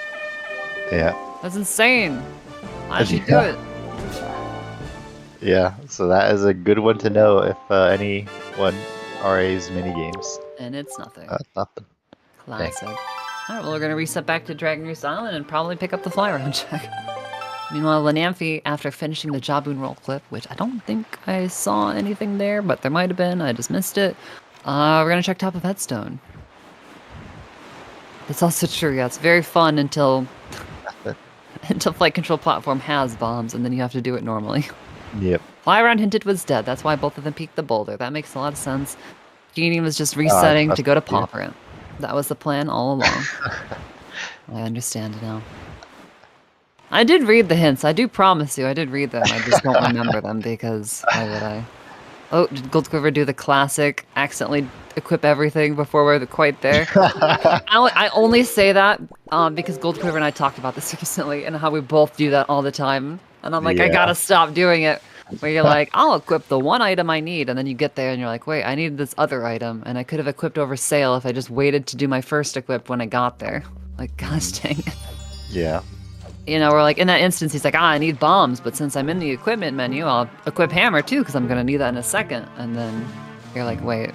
Yeah. That's insane. How'd you do it? Yeah, so that is a good one to know if anyone RAs minigames. And it's nothing. Nothing. Classic. Alright, well, we're gonna reset back to Dragon Roost Island and probably pick up the fly around check. Meanwhile, Lanamphy, after finishing the Jaboon roll clip, which I don't think I saw anything there, but there might have been, I just missed it. We're gonna check Top of Headstone. It's also true, yeah, it's very fun until flight control platform has bombs, and then you have to do it normally. Yep. Fly around hinted was dead. That's why both of them peeked the boulder. That makes a lot of sense. Kinnian was just resetting to go to Pauperant. That was the plan all along. I understand now. I did read the hints. I do promise you, I did read them. I just don't remember them because why would I? Oh, did Goldquiver do the classic accidentally equip everything before we're quite there? I only say that because Goldquiver and I talked about this recently and how we both do that all the time. And I'm like, I gotta stop doing it. Where you're like, I'll equip the one item I need, and then you get there and you're like, wait, I need this other item, and I could have equipped over sale if I just waited to do my first equip when I got there. Like, gosh dang it. Yeah. You know, or like in that instance, he's like, I need bombs, but since I'm in the equipment menu, I'll equip hammer too, because I'm gonna need that in a second. And then you're like, wait,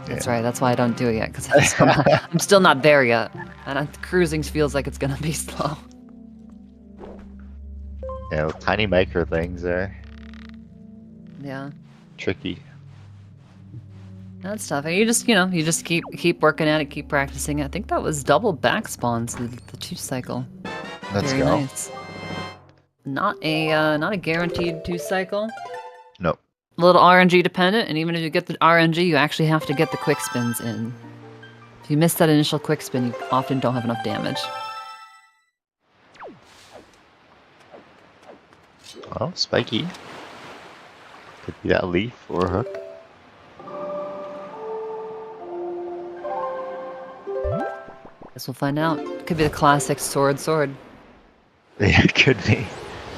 that's right, that's why I don't do it yet, because I'm still not there yet, and cruising feels like it's gonna be slow. Yeah, tiny micro things there. Yeah. Tricky. That's tough. And you just keep working at it, keep practicing it. I think that was double back spawns, the 2-cycle. Let's Very go. nice. Not a guaranteed 2-cycle. Nope. A little RNG dependent, and even if you get the RNG, you actually have to get the quick spins in. If you miss that initial quick spin, you often don't have enough damage. Oh, spiky. Could be that leaf or hook. Guess we'll find out. Could be the classic sword. Yeah, it could be.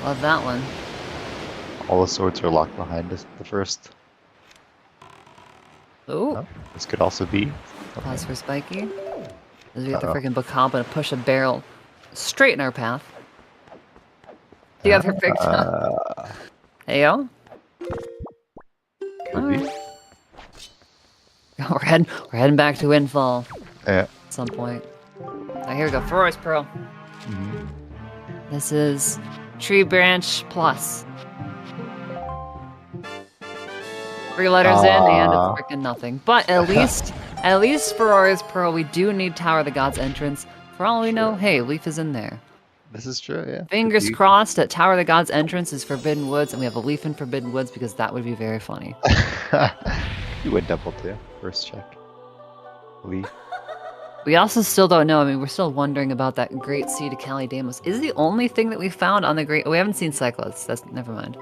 Love that one. All the swords are locked behind us. The first. Ooh. Oh, this could also be. Pause for Spiky. As we get the freaking Bacaba to push a barrel straight in our path. The other big Heyo. Could be. We're heading back to Windfall Yeah. at some point. Oh, here we go. Forest Pearl. This is Tree Branch Plus. 3 letters in, and it's Aw. freaking nothing. But at least for Aurora's Pearl, we do need Tower of the Gods entrance. For all we know, hey, Leaf is in there. This is true, yeah. Fingers crossed that Tower of the Gods entrance is Forbidden Woods, and we have a Leaf in Forbidden Woods, because that would be very funny. You went double too. First check. Leaf. We also still don't know. I mean, we're still wondering about that Great Sea to Calidamos. Is the only thing that we found on the Great... we haven't seen Cyclops. That's... never mind.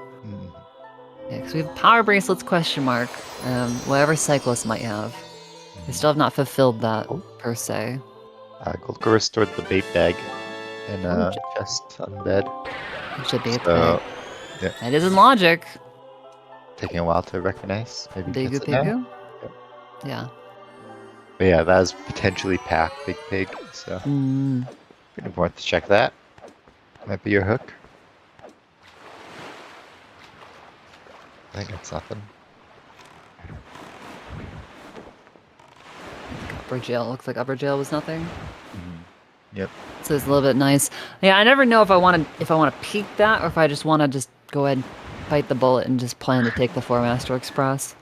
Yeah, because we have Power Bracelets, question mark. Whatever Cyclops might have. We still have not fulfilled that, per se. Goldquiver stored the bait bag in a chest on the bed. It should be So, yeah. That isn't logic. Taking a while to recognize. Maybe Bigu gets it now. Pigu? Yep. Yeah. But yeah, that is potentially packed Big Pig, so pretty important to check that. Might be your hook. I think it's nothing. Upper Jail. Looks like Upper Jail was nothing. Yep. So it's a little bit nice. Yeah, I never know if I want to peek that, or if I just want to just go ahead and bite the bullet and just plan to take the 4-Master Express.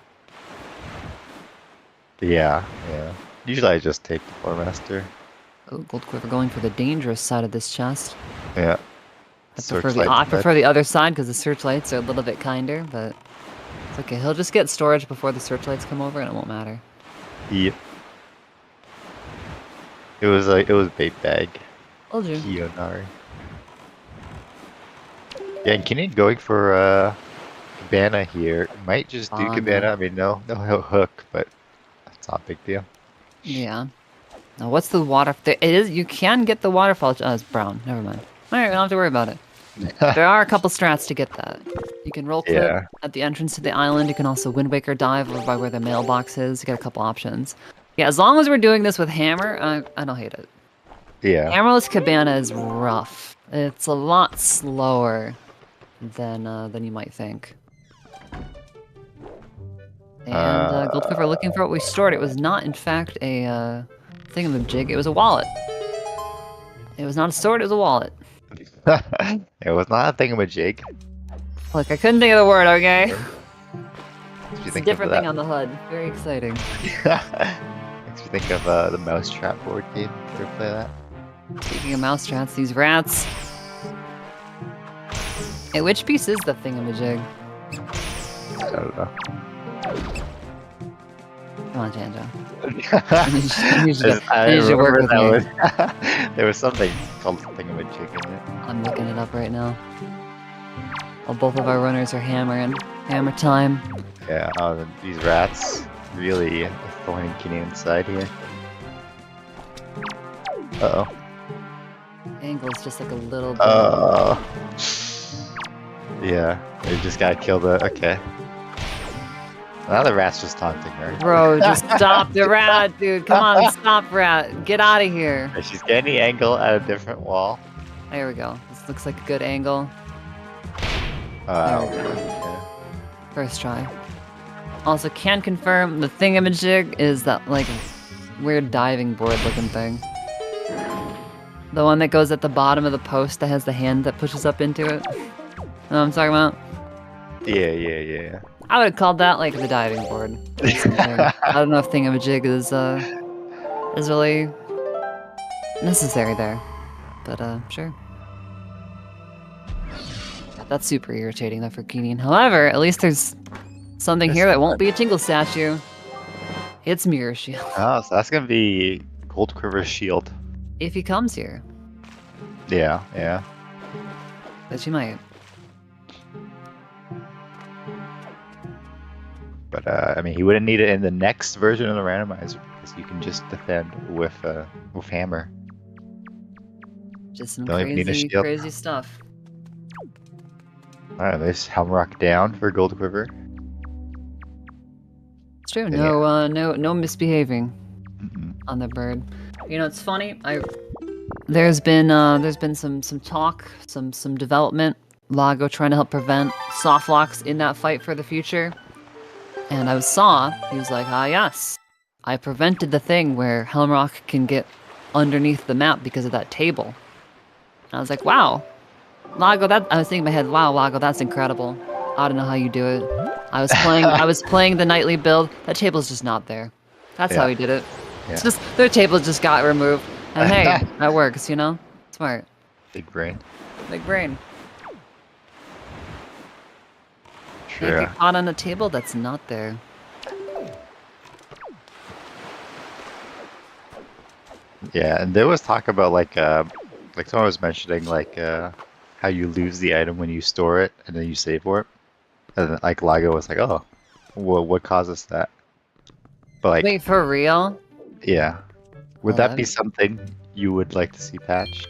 Yeah, yeah. Usually I just take the 4-Master. Oh, Goldquiver going for the dangerous side of this chest. Yeah. I prefer the other side because the searchlights are a little bit kinder, but it's okay. He'll just get storage before the searchlights come over, and it won't matter. Yep. It was bait bag. Told you. Kiyonari. Yeah, and Kinnian going for Cabana here. Might just do Cabana. No. I mean, no hook, but that's not a big deal. Yeah. Now, what's the water? It is. You can get the waterfall. Oh, it's brown. Never mind. All right, we don't have to worry about it. There are a couple strats to get that. You can roll clip at the entrance to the island. You can also Wind Waker dive over by where the mailbox is. You get a couple options. Yeah, as long as we're doing this with Hammer, I don't hate it. Yeah. Hammerless Cabana is rough. It's a lot slower than you might think. And Goldquiver looking for what we stored. It was not, in fact, a thingamajig. It was a wallet. It was not a sword. It was a wallet. It was not a thingamajig. Look, I couldn't think of the word. Okay. It's a different thing on the HUD. Very exciting. Makes me think of the Mousetrap board game. Did you ever play that? Speaking of mousetraps, these rats. Hey, which piece is the thingamajig? I don't know. Come on, Janjo. I need you to work with me. There was something called thingamajig in it. I'm looking it up right now. Well, both of our runners are hammering. Hammer time. Yeah, these rats really thorn in Kinnian's side here. Uh-oh. Angle's just like a little bit. Yeah, they just gotta kill the... Okay. Now the rat's just taunting her. Bro, just stop the rat, dude. Come on, stop, rat. Get out of here. She's getting the angle at a different wall. There we go. This looks like a good angle. Wow. Yeah. First try. Also, can confirm the thingamajig is that, like, weird diving board looking thing. The one that goes at the bottom of the post that has the hand that pushes up into it. You know what I'm talking about? Yeah. I would have called that, like, the diving board. Or something. I don't know if thingamajig is really necessary there. But, sure. That's super irritating, though, for Kinnian. However, at least there's something here that won't be a Tingle statue. It's Mirror Shield. Oh, so that's gonna be Goldquiver's shield. If he comes here. Yeah. But you might. But, I mean, he wouldn't need it in the next version of the randomizer, because you can just defend with Hammer. Just some Don't even need a shield. crazy stuff. Alright, there's Helmrock down for Goldquiver. It's true. No misbehaving Mm-mm. on the bird. You know, it's funny. There's been some talk, some development. Lago trying to help prevent soft locks in that fight for the future. And I saw he was like, yes, I prevented the thing where Helmrock can get underneath the map because of that table. And I was like, wow, Lago. I was thinking in my head, wow, Lago, that's incredible. I don't know how you do it. I was playing the nightly build. That table's just not there. That's how he did it. It's just their table just got removed. And hey, that works, you know? Smart. Big brain. Big brain. True. Can't get caught on a table that's not there. Yeah, and there was talk about like someone was mentioning like how you lose the item when you store it and then you save for it. And then, like Lago was like, oh, well, what causes that? But like, Wait, for real? yeah, would Oh, that be something you would like to see patched?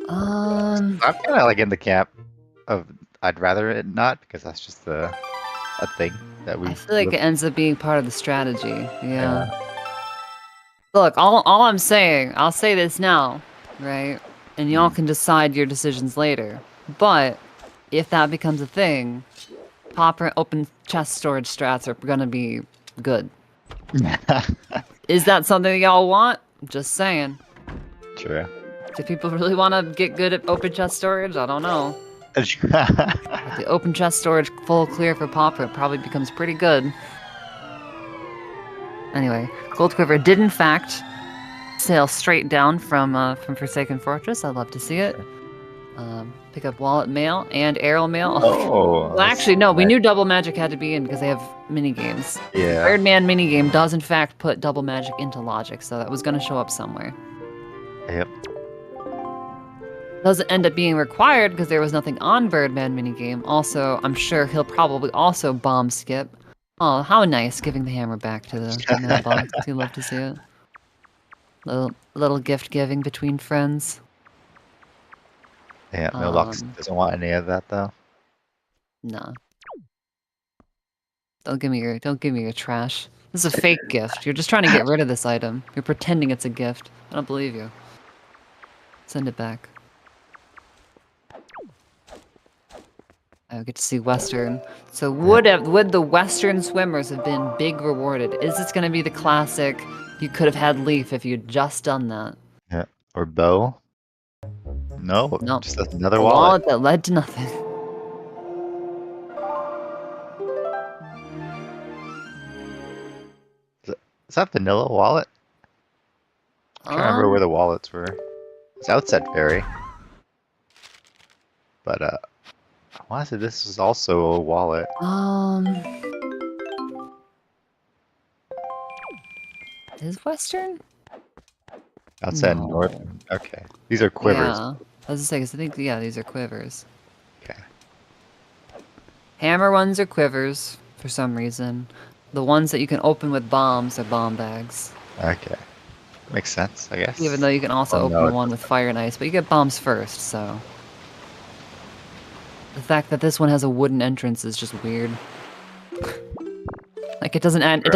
I'm kind of like in the camp of I'd rather it not, because that's just a thing that we. I feel like it ends up being part of the strategy. Yeah. Look, all I'm saying, I'll say this now, right? And y'all can decide your decisions later. But if that becomes a thing, popper open chest storage strats are gonna be good. Is that something y'all want? Just saying. True. Do people really want to get good at open chest storage? I don't know. But the open chest storage full clear for popper probably becomes pretty good. Anyway, Goldquiver did in fact sail straight down from Forsaken Fortress. I'd love to see it. Pick up wallet mail and arrow mail. Oh. Well, actually, no. We knew double magic had to be in because they have mini games. Yeah. Birdman mini game does in fact put double magic into logic, so that was going to show up somewhere. Yep. Doesn't end up being required because there was nothing on Birdman minigame. Also, I'm sure he'll probably also bomb skip. Oh, how nice, giving the hammer back to the mailbox. You love to see it. Little gift giving between friends. Yeah, mailbox doesn't want any of that though. Nah. Don't give me your trash. This is a fake gift. You're just trying to get rid of this item. You're pretending it's a gift. I don't believe you. Send it back. I get to see Western. So would the Western swimmers have been big rewarded? Is this going to be the classic? You could have had Leaf if you'd just done that. Yeah. Or bow. No. Nope. Just another A wallet. wallet that led to nothing. Is that vanilla wallet? I can't remember where the wallets were. It's Outset Fairy. But I want to say this is also a wallet. Is Western? Outside No. North. Okay. These are quivers. Yeah. I was just saying, 'cause I think, yeah, these are quivers. Okay. Hammer ones are quivers, for some reason. The ones that you can open with bombs are bomb bags. Okay. Makes sense, I guess. Even though you can also open one with fire and ice, but you get bombs first, so. The fact that this one has a wooden entrance is just weird. Like, it doesn't end,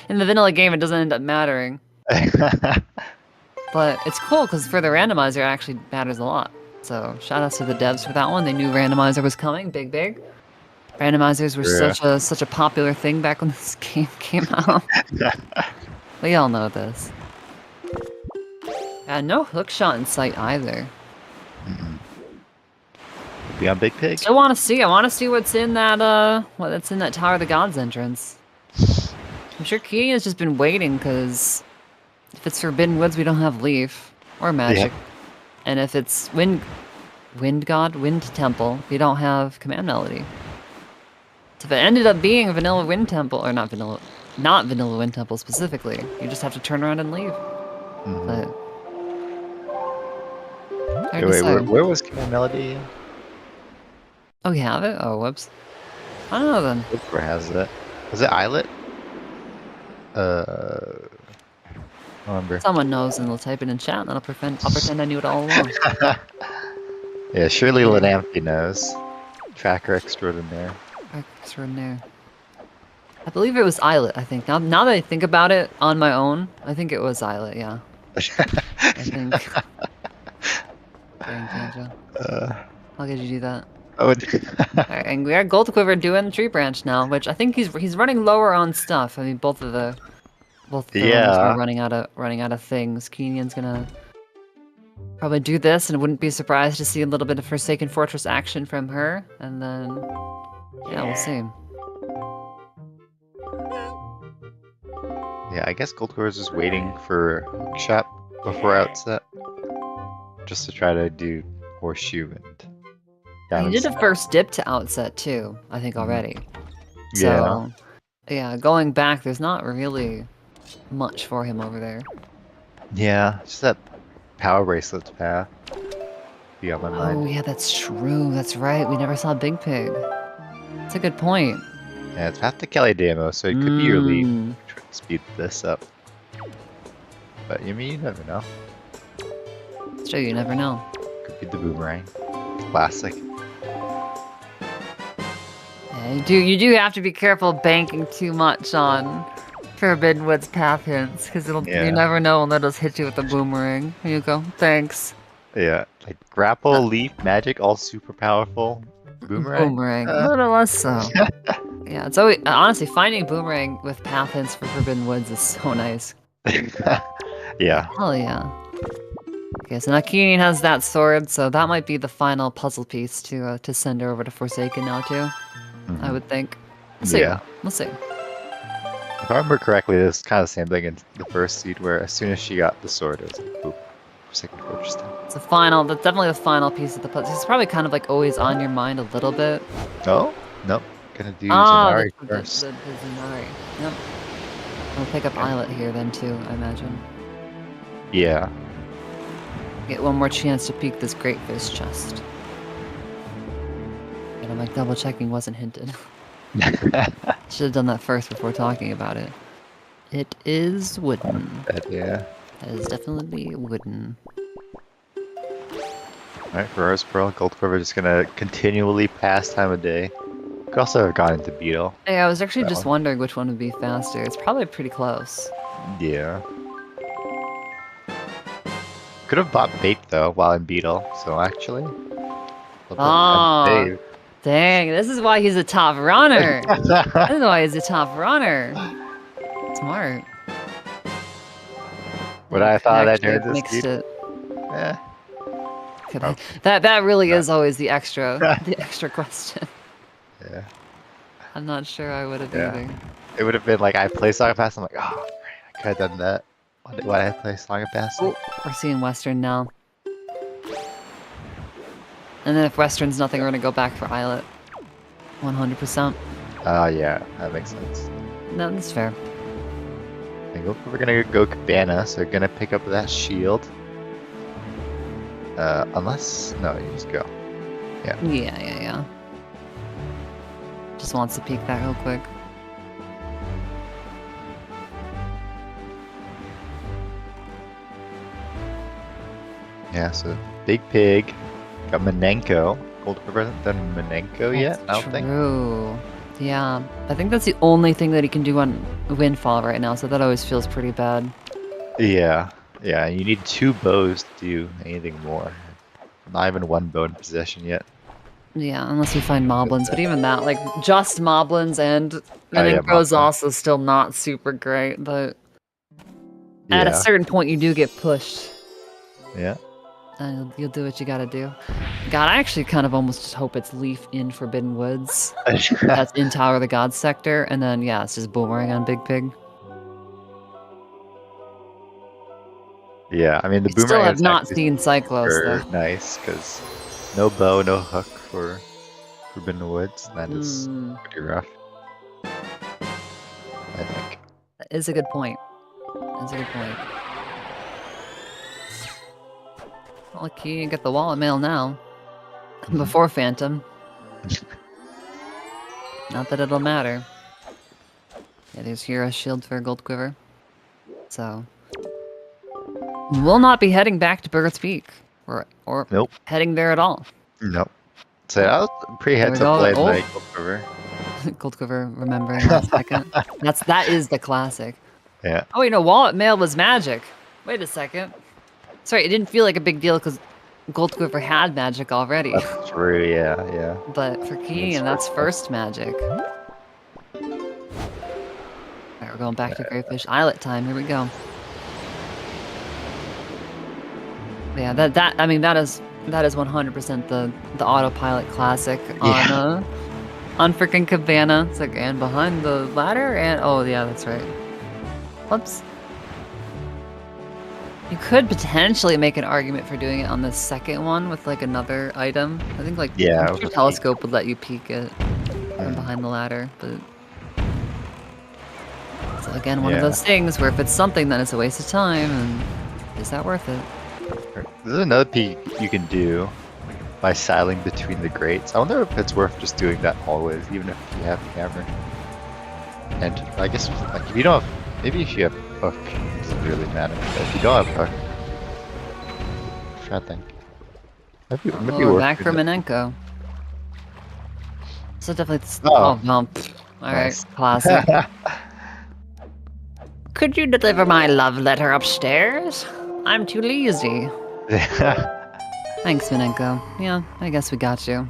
in the vanilla game, it doesn't end up mattering. But it's cool, because for the randomizer, it actually matters a lot. So, shout outs to the devs for that one. They knew randomizer was coming, big. Randomizers were such a popular thing back when this game came out. We all know this. And no hook shot in sight either. Be on Big Pig? I want to see what's in that what's in that Tower of the Gods entrance. I'm sure Key has just been waiting because if it's Forbidden Woods, we don't have Leaf or Magic, and if it's Wind Temple, we don't have Command Melody. So if it ended up being a Vanilla Wind Temple, or not Vanilla Wind Temple specifically, you just have to turn around and leave. But hard to say. Where was Command Melody? Oh, you have it? Oh, whoops. I don't know then. Where has it? Was it Islet? I don't remember. Someone knows and they'll type it in chat and I'll pretend I knew it all along. Yeah, surely Lenampi knows. Tracker extraordinaire. Extraordinaire. I believe it was Islet, I think. Now that I think about it on my own, I think it was Islet, yeah. I think. How could you do that? Alright, and we are Goldquiver doing Tree Branch now, which I think he's running lower on stuff. I mean, both of the are running out of things. Kinnian's gonna probably do this, and wouldn't be surprised to see a little bit of Forsaken Fortress action from her, and then Yeah, we'll see. Yeah, I guess Goldquiver is just waiting for Hookshot before outset, just to try to do Horseshoe and He Diamond did a Snap. first dip to outset too, I think already. Yeah. So, yeah, going back, there's not really much for him over there. Yeah, just that Power Bracelets path. Be on my mind. Oh, yeah, that's true. That's right. We never saw Big Pig. That's a good point. Yeah, it's path to Kelly Demo, so it could be your lead. Mm. Try to speed this up. But you never know. It's true, you never know. Could be the boomerang. Classic. Yeah, you do have to be careful banking too much on Forbidden Woods path hints, because Yeah. you never know when they'll just hit you with a boomerang. Here you go. Thanks. Yeah, like grapple, leaf, magic, all super powerful. Boomerang. Boomerang. A little less so. Yeah, it's always honestly finding boomerang with path hints for Forbidden Woods is so nice. Yeah. Hell yeah. Okay, so now kinnian has that sword, so that might be the final puzzle piece to send her over to Forsaken now too. I would think. We'll see. Yeah. We'll see. If I remember correctly, this is kind of the same thing in the first seed, where as soon as she got the sword, it was like, boop, Forsaken Fortress time. It's that's definitely the final piece of the puzzle. It's probably kind of like always on your mind a little bit. Oh? Nope. Gonna do The Zanari first. Zanari. Yep. We'll pick up Islet here then too, I imagine. Yeah. Get one more chance to peek this Great Fish chest. And I'm like double checking wasn't hinted. Should have done that first before talking about it. It is wooden. Yeah. That is definitely wooden. Alright, for Rose Pearl, Goldquiver just gonna continually pass time of day. Could also have gone into Beetle. Hey, I was actually That just one. wondering which one would be faster. It's probably pretty close. Yeah. Could have bought bait though while in Beetle, so actually. Oh, dang, this is why he's a top runner. This Save. is why he's a top runner. Smart. What I thought that Actually during this mixed speed. it. Eh. Okay, that really is always the extra question. Yeah. I'm not sure I would have Yeah. either. It would have been like I play Song of Past. I'm like, oh, right, I could have done that. Why did I play Song of Past? Oh, we're seeing Western now. And then if Western's nothing, we're gonna go back for Islet. 100%. Oh yeah, that makes sense. No, that's fair. I think we're gonna go Cabana, so we're gonna pick up that shield. Unless no, you just go. Yeah. Just wants to peek that real quick. Yeah, so Big Pig, got Manenko. Goldquiver hasn't done Manenko yet, I don't think. True. Yeah, I think that's the only thing that he can do on Windfall right now, so that always feels pretty bad. Yeah, you need 2 bows to do anything more. Not even 1 bow in possession yet. Yeah, unless you find Moblins, but even that, like, just Moblins and Manenko's Moblin. also still not super great, but at a Yeah, certain point you do get pushed. yeah. And you'll do what you gotta do. God, I actually kind of almost just hope it's Leaf in Forbidden Woods. That's in Tower of the Gods sector, and then, yeah, it's just Boomerang on Big Pig. Yeah, I mean the We still boomerang have is not actually seen Cyclos, super though. nice because no bow, no hook for Forbidden Woods. That is pretty rough. I think. That is a good point. That's a good point. Well, you can get the wallet mail now. Before Phantom. Not that it'll matter. Yeah, there's Hero's Shield for Goldquiver. So... we'll not be heading back to Burger's Peak. Or Nope. heading there at all. Nope. So I was pretty heads There up we playing go. like Goldquiver. Goldquiver remembering last second. That is the classic. Yeah. Oh wait, no, wallet mail was magic. Wait a second. Sorry, it didn't feel like a big deal because Goldquiver had magic already. That's true, yeah. But for kinnian, that's first magic. Alright, we're going back to Greyfish Islet time. Here we go. Yeah, that is 100% the autopilot classic on On freaking Cabana. It's like, and behind the ladder, and oh yeah, that's right. Whoops. You could potentially make an argument for doing it on the second one with like another item. I think like Yeah, I'm sure telescope would let you peek it from behind the ladder, but so again, one of those things where if it's something, then it's a waste of time, and is that worth it? There's another peek you can do by sailing between the grates. I wonder if it's worth just doing that always, even if you have a camera. And I guess like if you don't have, maybe if you have hook, it doesn't really matter. But if you don't have hook, I'm trying to think. Maybe We're worth back for doing that. Minenko. So definitely. Oh. No. All Nice. right, classic. Could you deliver my love letter upstairs? I'm too lazy. Thanks, Minenko. Yeah, I guess we got you.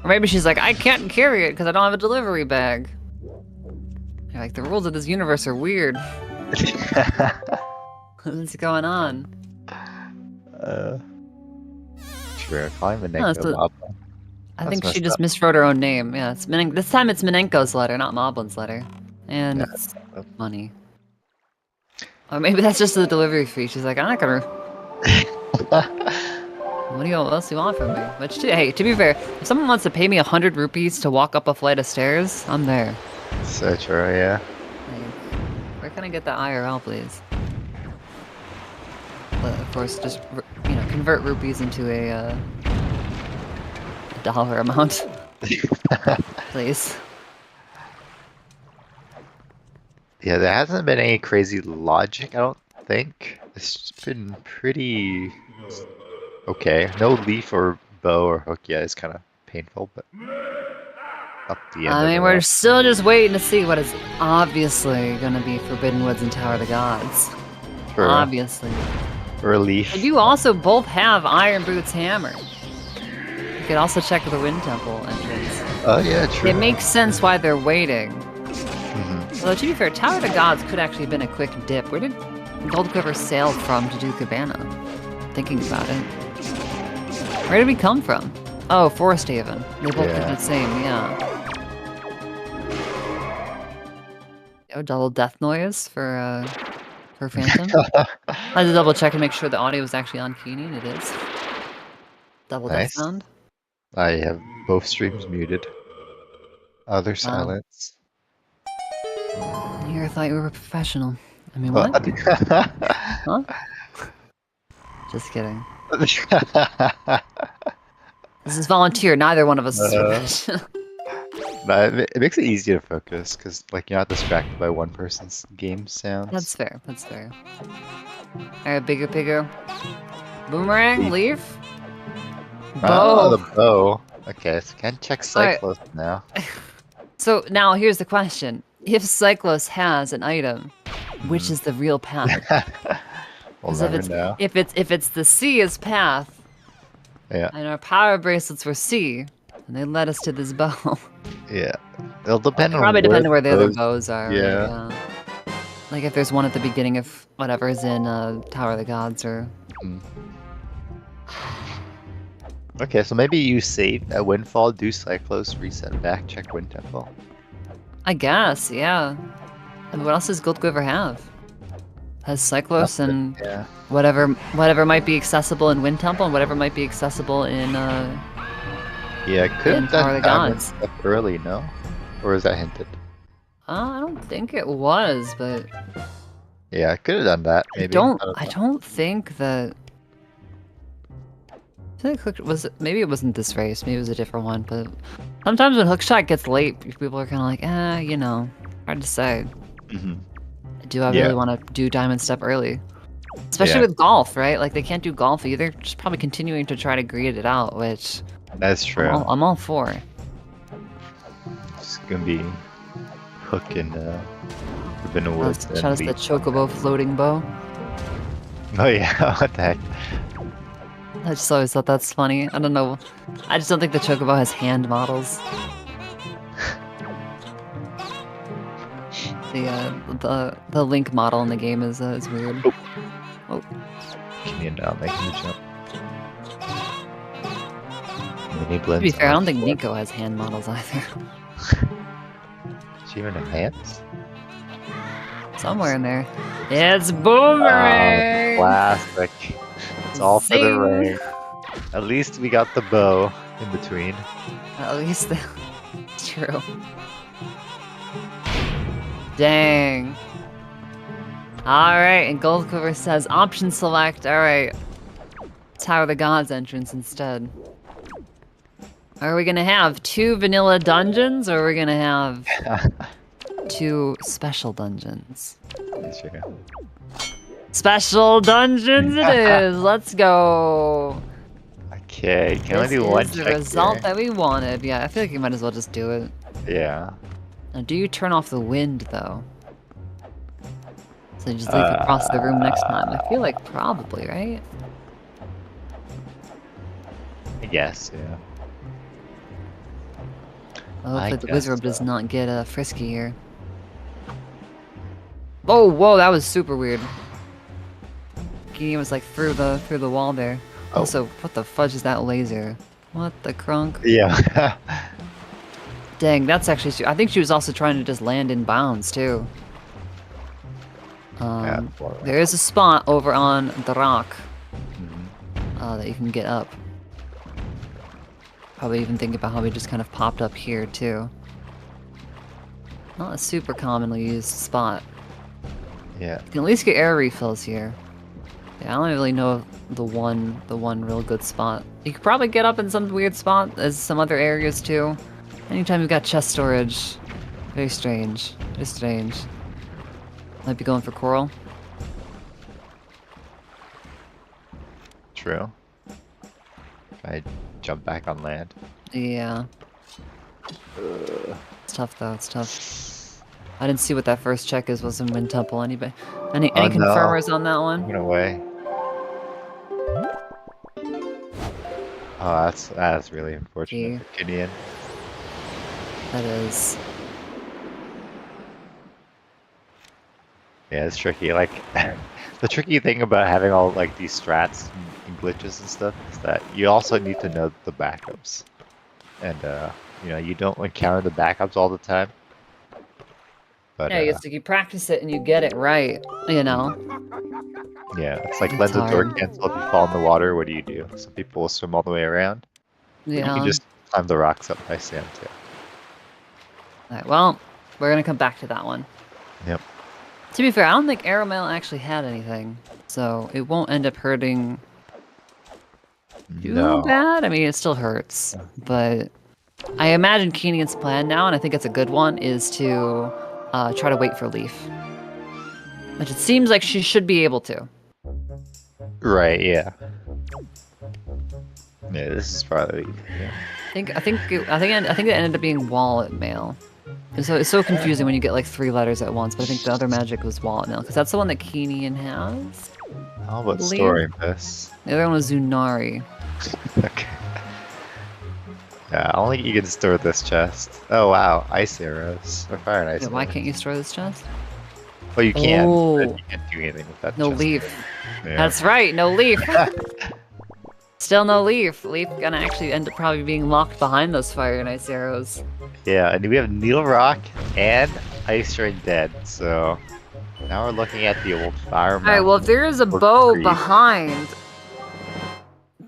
Or maybe she's like, I can't carry it because I don't have a delivery bag. You're like, the rules of this universe are weird. What's going on? Sure, fine, Minenko. I think she just miswrote her own name. Yeah, it's this time it's Minenko's letter, not Moblin's letter. And it's money. Or maybe that's just the delivery fee. She's like, I'm not gonna... What else do you want from me? But hey, to be fair, if someone wants to pay me 100 rupees to walk up a flight of stairs, I'm there. So true, yeah. Like, where can I get the IRL, please? But of course, just convert rupees into a dollar amount, please. Yeah, there hasn't been any crazy logic, I don't think. It's been pretty okay. No leaf or bow or hook yet. It's kind of painful, but up the end. I mean, we're still just waiting to see what is obviously going to be Forbidden Woods and Tower of the Gods. True. Obviously. Or a leaf. And you also both have Iron Boots hammer. You could also check the Wind Temple entrance. Oh yeah, true. It makes sense why they're waiting. Although, to be fair, Tower of the Gods could actually have been a quick dip. Where did Goldquiver sail from to do Cabana? Thinking about it. Where did we come from? Oh, Forest Haven. They both did the same, yeah. Oh, double death noise for Phantom. I had to double check and make sure the audio was actually on kinnian. It is. Double death sound. I have both streams muted. Other silence. Here, I thought you were a professional. I mean, what? Huh? Just kidding. This is volunteer. Neither one of us is professional. It makes it easier to focus because, like, you're not distracted by one person's game sounds. That's fair. That's fair. All right, bigger. Boomerang, leaf. Oh, the bow. Okay, so I can check Cyclos now. So now here's the question. If Cyclos has an item, which is the real path? We'll never know. If it's the C as path, and our power bracelets were C, and they led us to this bow. Yeah, it'll depend on probably depend on where the other bows are. Yeah. Like if there's one at the beginning of whatever is in Tower of the Gods or. Okay, so maybe you save at Windfall, do Cyclos, reset back, check Wind Temple. I guess, yeah. And what else does Goldquiver have? Has Cyclos and whatever might be accessible in Wind Temple and whatever might be accessible in yeah, could have done diamond stuff early, no? Or is that hinted? I don't think it was, but yeah, I could have done that. Maybe. I don't think that. I think maybe it wasn't this race, maybe it was a different one, but sometimes when hookshot gets late, people are kind of like, hard to say. Do I really want to do diamond stuff early? Especially with golf, right? Like they can't do golf either, just probably continuing to try to grade it out, which that's true. I'm all for. It's gonna be hook and Forbidden Woods. Shout out to the Chocobo floating bow. Oh yeah, what the heck? I just always thought that's funny. I don't know. I just don't think the Chocobo has hand models. The Link model in the game is weird. Kinnian down, making the jump. Mini To blends. be fair, I are don't think fun. Nico has hand models either. She even have hands? Somewhere in there. It's Boomerang! Classic. It's all for the Zing! rain. At least we got the bow in between. At least it's true. Dang. Alright, and Goldquiver says option select. Alright. Tower of the Gods entrance instead. Are we gonna have 2 vanilla dungeons or are we gonna have 2 special dungeons? Sure. Special dungeons it is! Let's go! Okay, can only This do one is the check result here. that we wanted. Yeah, I feel like you might as well just do it. Yeah. Now, do you turn off the wind, though? So you just leave it across the room next time? I feel like probably, right? I guess, yeah. Hopefully the guess wizard does so. not get frisky here. Oh, whoa, that was super weird. He was like through the wall there. Oh. Also, what the fudge is that laser? What the crunk? Yeah. Dang, that's actually. I think she was also trying to just land in bounds too. Yeah, There is a spot over on the rock Mhm. that you can get up. Probably even think about how we just kind of popped up here too. Not a super commonly used spot. Yeah. You can at least get air refills here. Yeah, I don't really know the one real good spot. You could probably get up in some weird spot as some other areas too. Anytime you've got chest storage, very strange. Very strange. Might be going for coral. True. I jump back on land. Yeah. It's tough though. It's tough. I didn't see what that first check was in Wind Temple. Anybody? Any Oh, no. confirmers on that I one? went away. Oh, that's really unfortunate for Kinnian. That is. Yeah, it's tricky. Like, the tricky thing about having all like these strats and glitches and stuff is that you also need to know the backups, and you know, you don't encounter the backups all the time. But Yeah, it's like you practice it and you get it right. You know. yeah, it's like It's lens of door hard. cancel. If you fall in the water, what do? Some people will swim all the way around. But you Yeah. can just climb the rocks up by sand too. Alright, well, we're gonna come back to that one. Yep. To be fair, I don't think Aeromail actually had anything, so it won't end up hurting too No. bad. I mean, it still hurts, but I imagine Keenan's plan now, and I think it's a good one, is to try to wait for Leaf. Which it seems like she should be able to. Right. Yeah. Yeah. This is probably. Yeah. I think it ended up being wallet mail. And so it's so confusing when you get like 3 letters at once, but I think the other magic was wallet mail, because that's the one that Keenan has. How about Believe- story miss? The other one was Zunari. Okay. Yeah, I don't think you can store this chest. Oh wow, ice arrows or fire and ice. Yeah, why arrows. can't you store this chest? Well, you can. Oh. But you can't do anything with that. No chest. leaf. Yeah. That's right, no leaf. Still no leaf. Leaf gonna actually end up probably being locked behind those fire and ice arrows. Yeah, and we have Needle Rock and Ice Rain dead, so now we're looking at the old fire. Alright, well if there is a Or bow creep. behind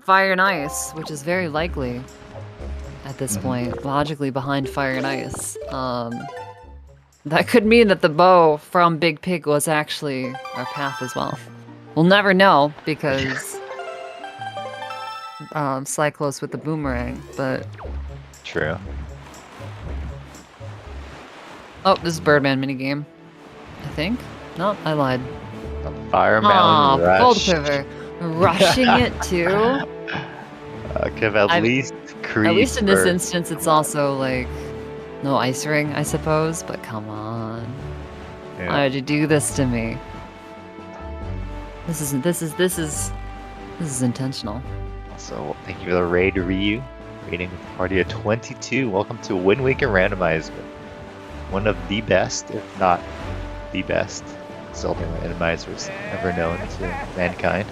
fire and ice, which is very likely at this point, logically behind fire and ice, that could mean that the bow from Big Pig was actually our path as well. We'll never know because Cyclos with the boomerang, but True. oh, this is Birdman minigame. I think? No, I lied. The Fire Aw, Mountain Rush. Goldquiver. Rushing it too? Give at least creep. At least in this or- instance, it's also like no ice ring, I suppose. But come on, Yeah. why did you do this to me? This is intentional. So thank you for the raid, Ryu. Raiding with a party of 22. Welcome to Wind Waker Randomizer. One of the best, if not the best, Zelda randomizers ever known to mankind.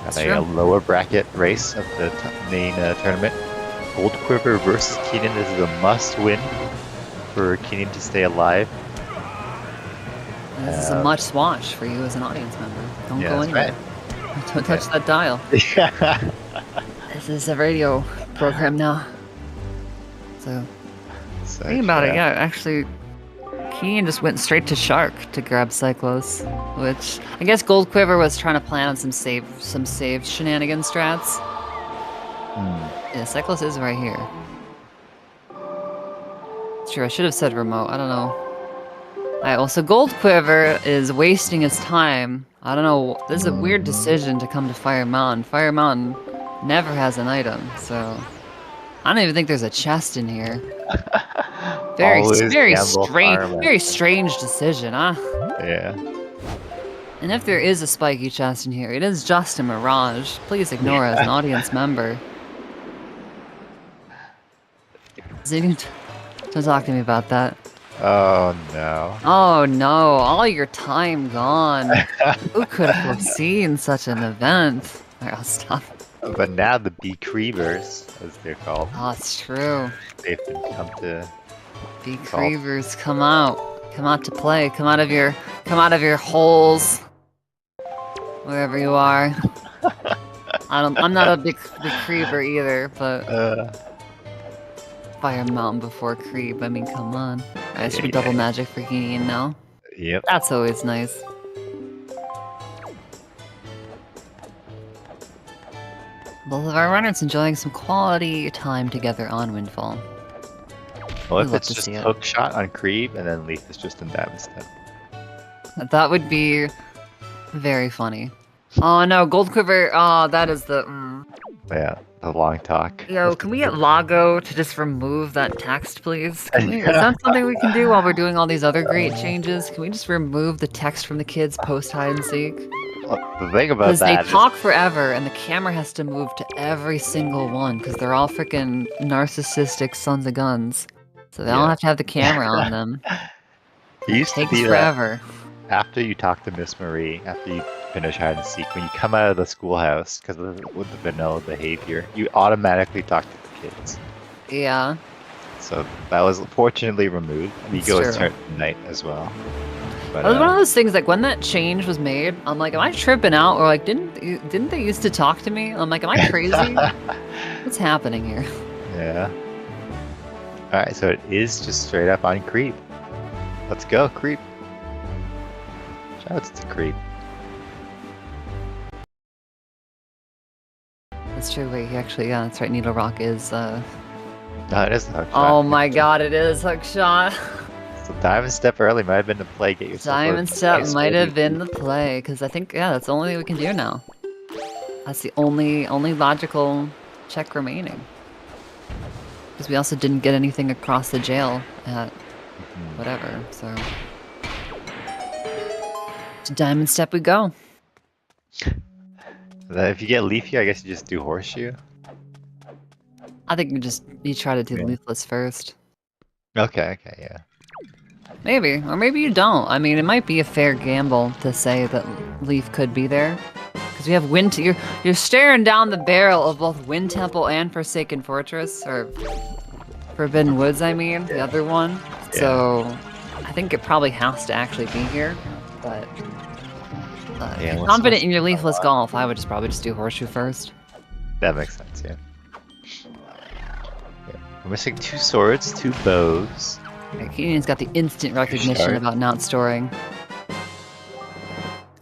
Got That's a true. lower bracket race of the main tournament. Goldquiver versus Kinnian. This is a must-win for Kinnian to stay alive. This is a much watch for you as an audience member. Don't Yeah, go that's anywhere. Don't touch that dial. Yeah. This is a radio program now. So, Such, think about it, yeah, actually, Keen just went straight to Shark to grab Cyclos, which I guess Goldquiver was trying to plan on some save shenanigans strats. Yeah, Cyclos is right here. It's true, I should have said remote, I don't know. Alright, well, so Goldquiver is wasting his time. I don't know, this is a weird decision to come to Fire Mountain. Fire Mountain never has an item, so I don't even think there's a chest in here. Very strange decision, huh? Yeah. And if there is a spiky chest in here, it is just a mirage. Please ignore it as an audience member. Don't talk to me about that. Oh no. Oh no, all your time gone. Who could have foreseen such an event? Alright, I'll stop. But now the Beecreevers, as they're called, Oh, it's true. they've come to. Beecreevers, come out. Come out to play. Come out of your holes. Wherever you are. I'm not a big Beecreever either, but Fire Mountain before Creep. I mean, come on. I should be double magic for Kinnian now. Yep. That's always nice. Both of our runners enjoying some quality time together on Windfall. Well, if love it's to just see it. hook shot on Creep and then Leaf is just in Diamond Step. That would be very funny. Oh no, Goldquiver. Oh, that is the. Yeah, the long talk. Yo, can we get Lago to just remove that text, please? Is that something we can do while we're doing all these other great changes? Can we just remove the text from the kids post hide and seek? Well, the thing about Because they that is, talk forever, and the camera has to move to every single one, because they're all freaking narcissistic sons of guns. So they all have to have the camera on them. it used to Takes be that forever. after you talk to Miss Marie, after you finish hide and seek, when you come out of the schoolhouse, because with the vanilla behavior, you automatically talk to the kids. Yeah. So that was fortunately removed. And you It's go true. start at night as well. But, That was one of those things, like, when that change was made, I'm like, am I tripping out? Or, like, didn't they used to talk to me? I'm like, am I crazy? What's happening here? Yeah. Alright, so it is just straight up on Creep. Let's go, Creep. Shouts to Creep. That's true, wait, actually, yeah, that's right, Needle Rock is, No, it is the hook shot. Oh my god, it is Hookshot. So Diamond Step early might have been the play. Get yourself a Diamond Step nice might early have been the play, because I think, yeah, that's the only thing we can do now. That's the only logical check remaining. Because we also didn't get anything across the jail at whatever, so. To Diamond Step we go. Then if you get Leafy, I guess you just do Horseshoe. I think you try to do Yeah. Leafless first. Okay, yeah. Maybe, or maybe you don't. I mean, it might be a fair gamble to say that Leaf could be there. Because we have you're staring down the barrel of both Wind Temple and Forsaken Fortress, or Forbidden Woods, I mean, the other one. Yeah. So, I think it probably has to actually be here. But if Yeah, you're let's confident not- in your Leafless Golf, I would probably just do Horseshoe first. That makes sense, yeah. We're missing 2 swords, 2 bows. Okay, Keenan's got the instant recognition Sure. about not storing.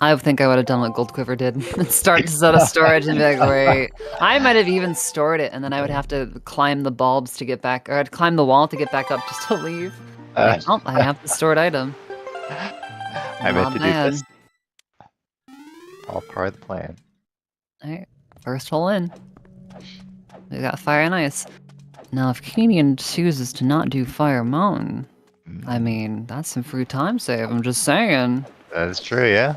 I think I would have done what Goldquiver did. Start to set a storage and be like, wait. I might have even stored it, and then I would have to climb the bulbs to get back, or I'd climb the wall to get back up just to leave. Like, oh, I have the stored item. I meant to do bad. this. All part of the plan. Alright, first hole in. We got Fire and Ice. Now, if Kinnian chooses to not do Fire Mountain, I mean, that's some free time save, I'm just saying. That is true, yeah.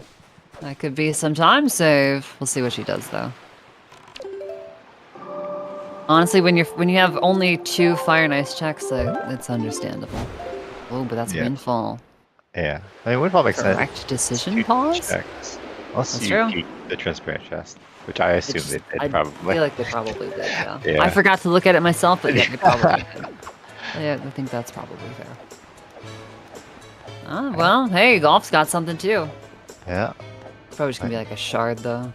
That could be some time save. We'll see what she does, though. Honestly, when you have only 2 Fire and Ice checks, it's understandable. Oh, but that's Yeah. Windfall. Yeah. I mean, Windfall makes sense. Correct decision, 2 pause? checks. Unless That's you true. The transparent chest, which I assume they did I probably. feel like they probably did, yeah. Yeah. I forgot to look at it myself, but yeah, they probably did. Yeah, I think that's probably fair. Oh, well, hey, golf's got something too. Yeah, Probably just gonna be like a shard, though.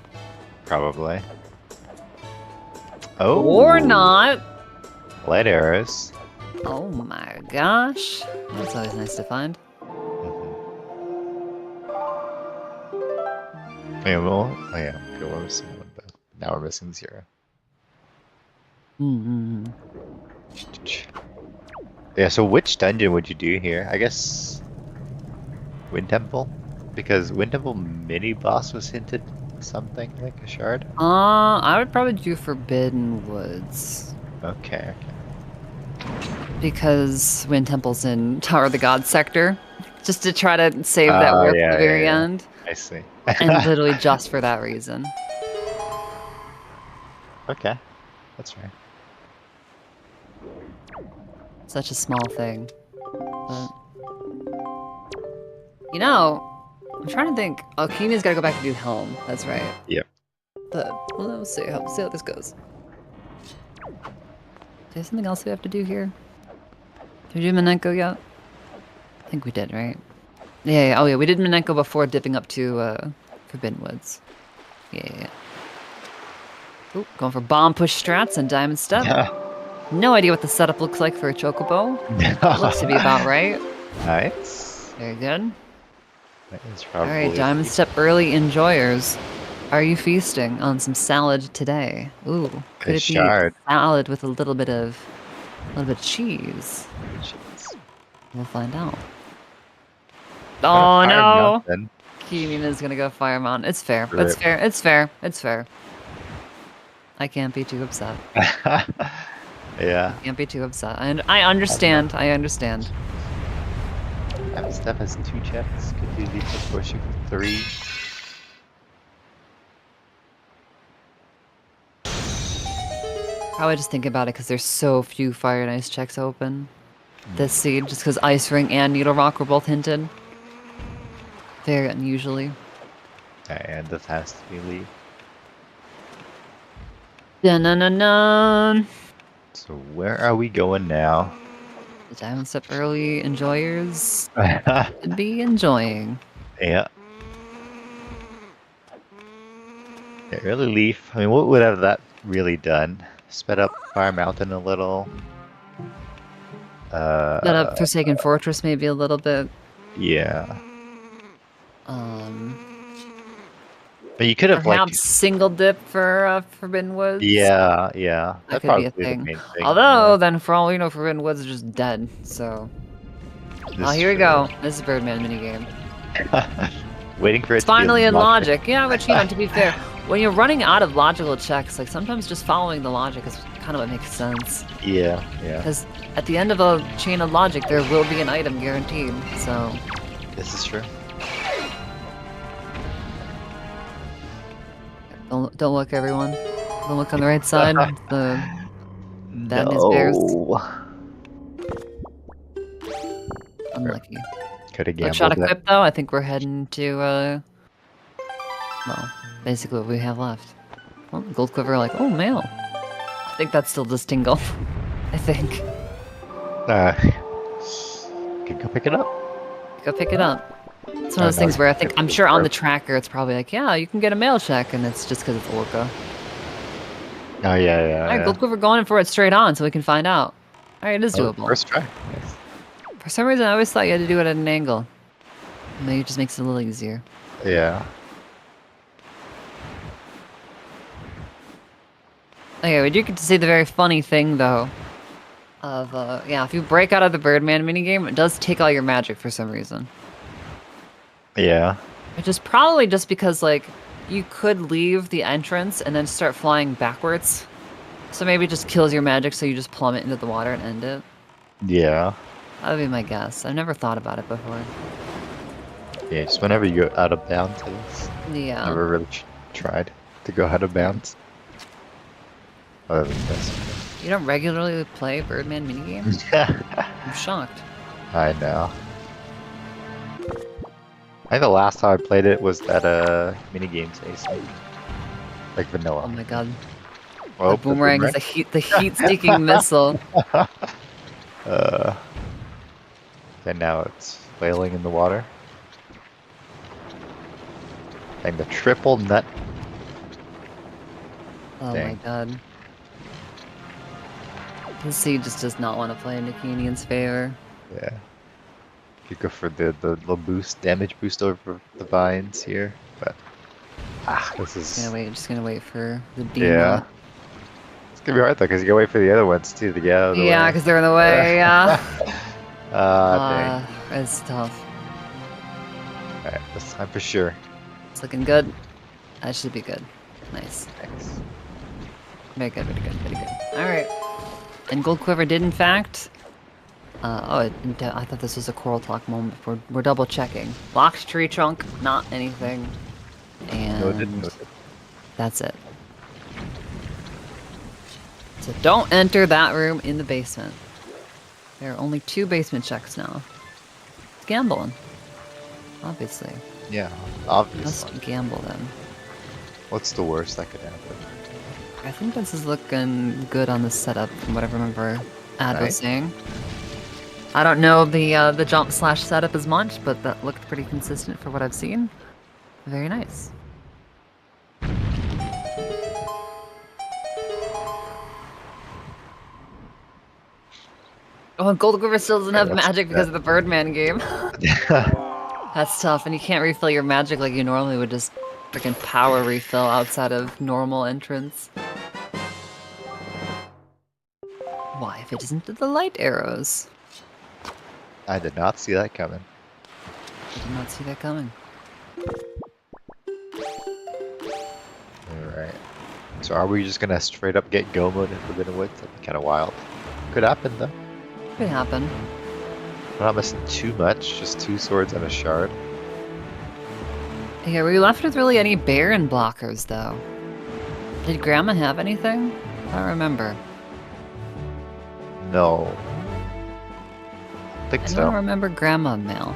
probably. Oh. Or not. Light arrows. Oh my gosh. That's always nice to find. Yeah, well, oh yeah, okay, we're missing one, but now we're missing 0. Mm-hmm. Yeah, so which dungeon would you do here? I guess Wind Temple? Because Wind Temple mini boss was hinted something like a shard? I would probably do Forbidden Woods. Okay, Because Wind Temple's in Tower of the Gods sector. Just to try to save that work at the very end. I see. And literally just for that reason. Okay, that's right. Such a small thing. But... You know, I'm trying to think. Oh, Kimi's gotta go back and do Helm. That's right. Yep. But well, we'll see how this goes. Is there something else we have to do here? Did we do Minenko yet? I think we did, right? Yeah. Oh yeah, we did Minenko before dipping up to Forbidden Woods. Yeah. Ooh, going for bomb push strats and diamond step. No idea what the setup looks like for a chocobo. Looks to be about right. Nice. Very good. That is probably Alright, diamond step early enjoyers. Are you feasting on some salad today? Ooh, could it be salad with a little bit of cheese? We'll find out. Oh no! Kimina's gonna go Fire Mountain. It's fair. It's fair. It's fair. It's fair. I can't be too upset. Yeah. Can't be too upset. I understand. I understand. That stuff has 2 checks. Could do the proportion for 3. Probably just think about it because there's so few Fire and Ice checks open. This seed, just because Ice Ring and Needle Rock were both hinted. Very unusually. And this has to be leave. Dun-dun-dun-dun. So where are we going now? The diamond step early enjoyers could be enjoying. Yeah. Yeah, early leaf. I mean, what would have that really done? Sped up Fire Mountain a little. Sped up Forsaken Fortress maybe a little bit. Yeah. But you could have perhaps single dip for Forbidden Woods. Yeah, yeah. That could be a thing. The main thing. Although, then for all we know, Forbidden Woods is just dead. So. Oh, here we go. This is Birdman minigame. Waiting for it. It's finally in logic. Yeah, but you know, to be fair, when you're running out of logical checks, like sometimes just following the logic is kind of what makes sense. Yeah, yeah. Because at the end of a chain of logic, there will be an item guaranteed. So. This is true. Don't look, everyone. Don't look on the right side. The bad news bears. Unlucky. Could have gambled. Shot equipped though. I think we're heading to well, basically what we have left. Well, Goldquiver, like, oh, mail. I think that's still just Tingle. I think. Can go pick it up. Go pick it up. It's one of those things where I think, I'm sure on the tracker it's probably like, yeah, you can get a mail check, and it's just because it's Orca. Oh, yeah. Alright, Goldquiver going in for it straight on so we can find out. Alright, it is doable. First try. Nice. For some reason, I always thought you had to do it at an angle. Maybe it just makes it a little easier. Yeah. Okay, we do get to see the very funny thing, though. Of, yeah, if you break out of the Birdman minigame, it does take all your magic for some reason. Yeah. Which is probably just because, like, you could leave the entrance and then start flying backwards. So maybe it just kills your magic so you just plummet into the water and end it. Yeah. That would be my guess. I've never thought about it before. Yeah, just whenever you go out of bounds, I guess. Yeah. Never really tried to go out of bounds. Other than this. You don't regularly play Birdman minigames? I'm shocked. I know. think the last time I played it was that mini game station, like vanilla. Oh my god. Oh, The boomerang is the heat-seeking missile. And now it's flailing in the water. And the triple nut. Oh Dang. my god. The sea just does not want to play into Kinian's favor. Yeah. You go for the little boost, damage boost over the vines here, but this is Just gonna wait for the beam. yeah. It's gonna be hard though, because you gotta wait for the other ones too to get out of the way. Yeah, because they're in the way. Yeah. Dang. It's tough. All right, this time for sure. It's looking good. That should be good. Nice. Thanks. Very good. Very good. Very good. All right. And Goldquiver did in fact. I thought this was a Coral Talk moment. We're double checking. Locked tree trunk, not anything. And Noted. that's it. So don't enter that room in the basement. There are only 2 basement checks now. It's gambling. Obviously. Yeah, obviously. Must gamble then. What's the worst that could happen? I think this is looking good on the setup from what I remember Ad was saying. I don't know the jump / setup as much, but that looked pretty consistent for what I've seen. Very nice. Oh, and Goldquiver still doesn't have magic because of the Birdman game. That's tough, and you can't refill your magic like you normally would, just freaking power refill outside of normal entrance. Why, if it isn't the light arrows? I did not see that coming. I did not see that coming. Alright. So are we just gonna straight up get go mode in Forbidden Woods? That'd be kind of wild. Could happen though. Could happen. We're not missing too much, just 2 swords and a shard. Yeah, were you left with really any Baron blockers, though? Did Grandma have anything? I don't remember. No. I think I so. don't remember Grandma mail.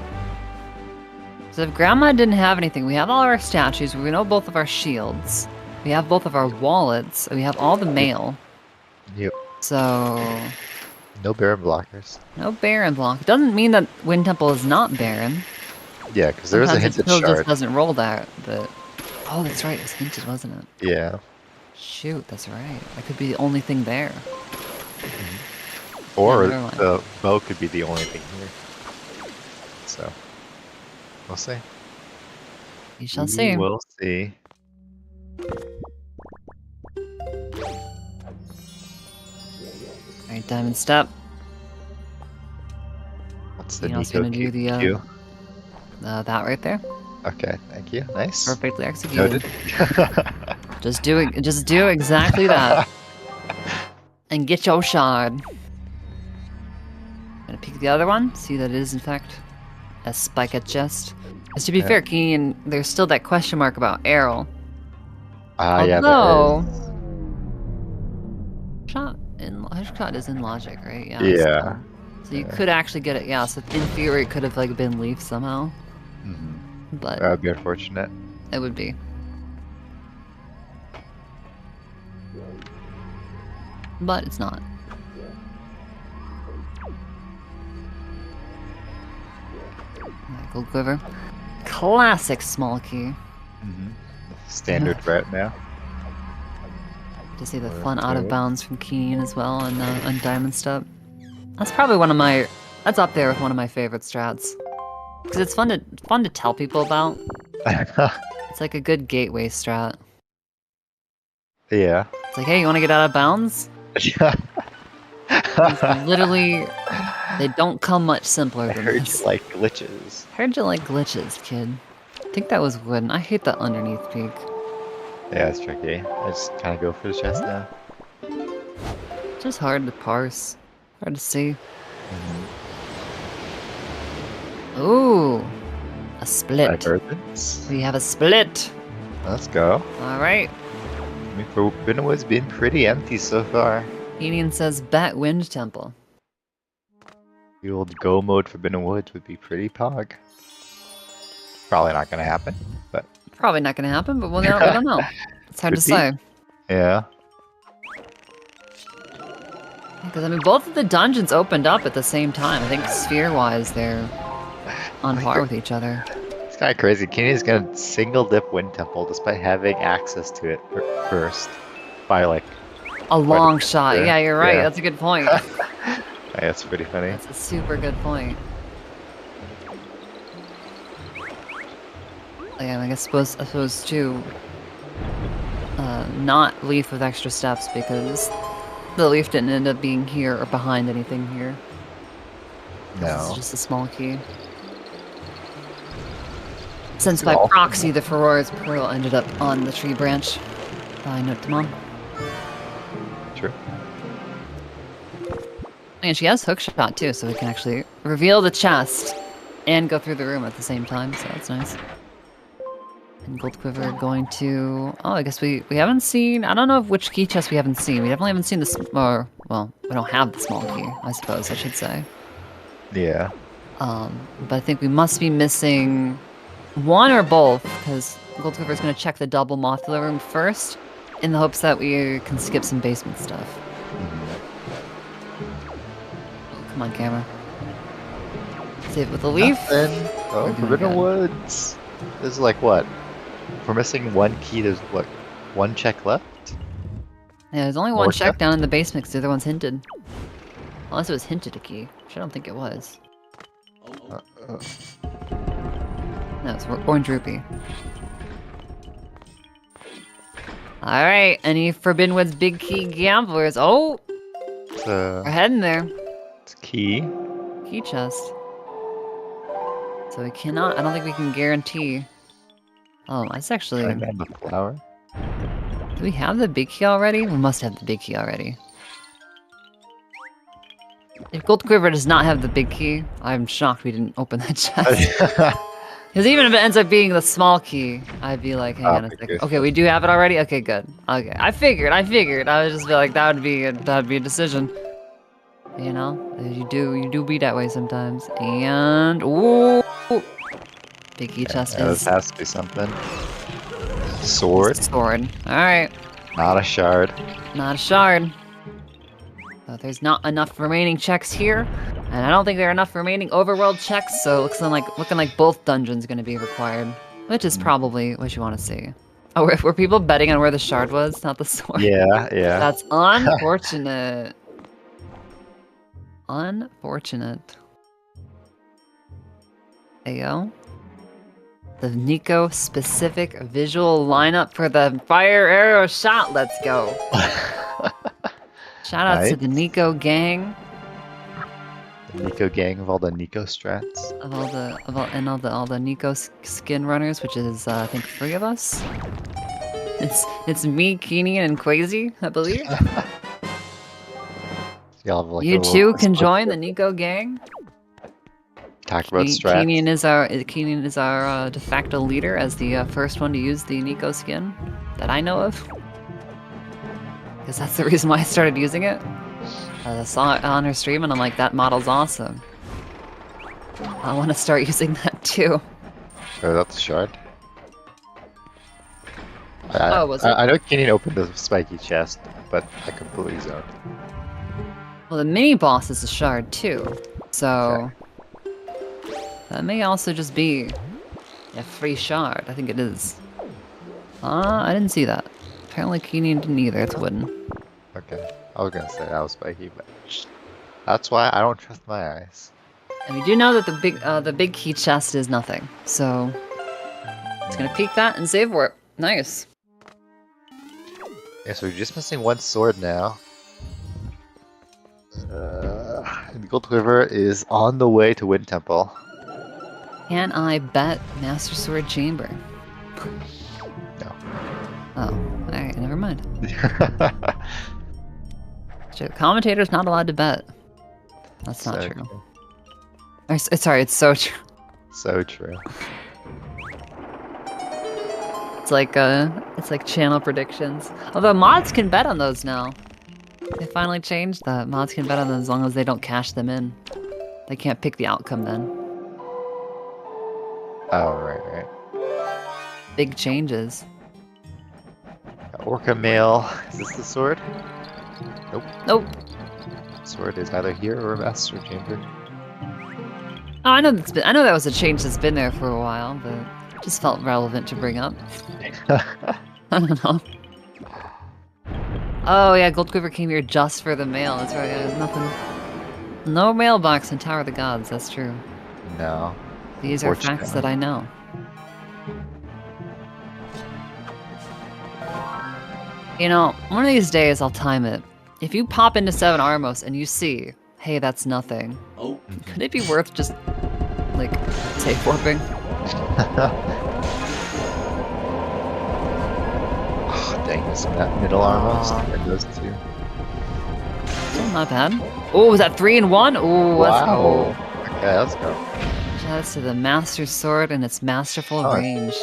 So if Grandma didn't have anything, we have all our statues, we know both of our shields, we have both of our wallets, we have all the mail. Yep. So... No Baron blockers. no Baron block. Doesn't mean that Wind Temple is not Baron. Yeah, because there was a Sometimes hinted it still shard. just doesn't roll that, but... oh, that's right, it was hinted, wasn't it? Yeah. Shoot, that's right. That could be the only thing there. Or never mind. the bow could be the only thing here. So, we'll see. We shall see. We'll see. Alright, Diamond Step. What's the You know what's Nico gonna do the, Q? that right there. Okay, thank you. Nice. Perfectly executed. Noted. Just do exactly that. And get your shard. Gonna peek the other one, see that it is in fact a spike chest. As to be fair, Keenan, there's still that question mark about Errol. Yeah, Although shot is in logic, right? Yeah. Yeah. So you could actually get it, yeah, so in theory it could have like been Leaf somehow. But that would be unfortunate. it would be. But it's not. Goldquiver. Classic small key. Standard route now. To see the fun out of bounds from Keen as well on Diamond Step. That's probably one of my. That's up there with one of my favorite strats. Because it's fun to tell people about. It's like a good gateway strat. Yeah. It's like, hey, you want to get out of bounds? Literally, they don't come much simpler I than heard this. you like glitches. Heard you like glitches, kid. I think that was wooden. I hate that underneath peak. Yeah, it's tricky. I just kind of go for the chest now. Just hard to parse. Hard to see. Ooh, a split. Divergence. We have a split. Let's go. All right. I mean, Forbidden Woods been pretty empty so far. Keenan says bet Wind Temple. The old go mode Forbidden Woods would be pretty pog. Probably not going to happen, but Probably not going to happen, but we don't know. It's hard Could to be. say. yeah. Because, I mean, both of the dungeons opened up at the same time. I think sphere-wise, they're on par with each other. It's kind of crazy. Kinnian's going to single dip Wind Temple despite having access to it first by like. A long shot. there. Yeah, you're right. Yeah. That's a good point. Yeah, that's pretty funny. That's a super good point. Yeah, I suppose too. Not leaf with extra steps because the leaf didn't end up being here or behind anything here. This No. is just a small key. Since by proxy the Feror's Pearl ended up on the tree branch by Notamon. True. And she has hookshot too, so we can actually reveal the chest and go through the room at the same time, so that's nice. And Goldquiver going to... Oh, I guess we haven't seen... I don't know which key chest we haven't seen. We definitely haven't seen the... Well, we don't have the small key, I suppose I should say. Yeah. But I think we must be missing one or both, because Goldquiver is going to check the double mothula room first, in the hopes that we can skip some basement stuff. Oh, come on, camera. Save it with a leaf. Nothing. Oh, We're doing Forbidden good. Woods. This is like what? If we're missing one key, there's what? One check left? Yeah, there's only one More check check? down in the basement because the other one's hinted. Unless it was hinted a key, which I don't think it was. No, it's orange rupee. Alright, any Forbidden Woods big key gamblers? Oh, we're heading there. It's key. Key chest. So we cannot, I don't think we can guarantee. Oh, that's actually, And then the flower. do we have the big key already? We must have the big key already. If Goldquiver does not have the big key, I'm shocked we didn't open that chest. Because even if it ends up being the small key, I'd be like, hang on a second. Okay, we do have it already? Okay, good. Okay, I figured. I would just be like, that would be a decision. You know? You do be that way sometimes. And, ooh! Big key chest Yeah, is... this has to be something. Sword. Sword. Alright. Not a shard. Not a shard. So there's not enough remaining checks here, and I don't think there are enough remaining overworld checks, so it looking like both dungeons going to be required, which is probably what you want to see. Oh, were people betting on where the shard was, not the sword? Yeah, yeah. That's unfortunate. Unfortunate. There you go. The Nico specific visual lineup for the fire arrow shot. Let's go. Shout out to the Nico gang. The Nico gang of all the Nico strats. Of all the Nico skin runners, which is I think 3 of us. It's me, Kinnian, and Quasi, I believe. Y'all have, like, You a little too can split join the group. Nico gang. Talk about strats. Kinnian is our de facto leader as the first one to use the Nico skin that I know of. Because that's the reason why I started using it. I saw it on her stream and I'm like, that model's awesome. I want to start using that too. Oh, that's a shard. Oh, was it? I know Kinnian opened the spiky chest, but I completely zoned. Well, the mini boss is a shard too, so that may also just be a free shard. I think it is. I didn't see that. Apparently, Kinnian didn't either. It's wooden. Okay, I was gonna say that was spiky, but that's why I don't trust my eyes. And we do know that the big key chest is nothing, so it's gonna peek that and save for it. Nice. Yeah, so we're just missing one sword now. The Goldquiver is on the way to Wind Temple. Can I bet Master Sword Chamber? No. Oh, alright, never mind. So, commentator's not allowed to bet. That's not So true. Sorry, it's so true. So true. It's like channel predictions. Although mods can bet on those now. They finally changed that. Mods can bet on them as long as they don't cash them in. They can't pick the outcome then. Oh, right. Big changes. Orca mail. Is this the sword? Nope. Sword is either here or Master Chamber. Oh, I know I know that was a change that's been there for a while, but it just felt relevant to bring up. I don't know. Oh yeah, Goldquiver came here just for the mail. That's right. There's nothing. No mailbox in Tower of the Gods. That's true. No. These are facts that I know. You know, one of these days I'll time it. If you pop into 7 Armos and you see, hey, that's nothing. Oh. Could it be worth just, like, safe warping? Oh, dang, missing that middle armor. And those two. Oh, not bad. Oh, was that 3 in 1? Oh, let's go. Okay, let's go. Shouts to the Master Sword and its masterful range.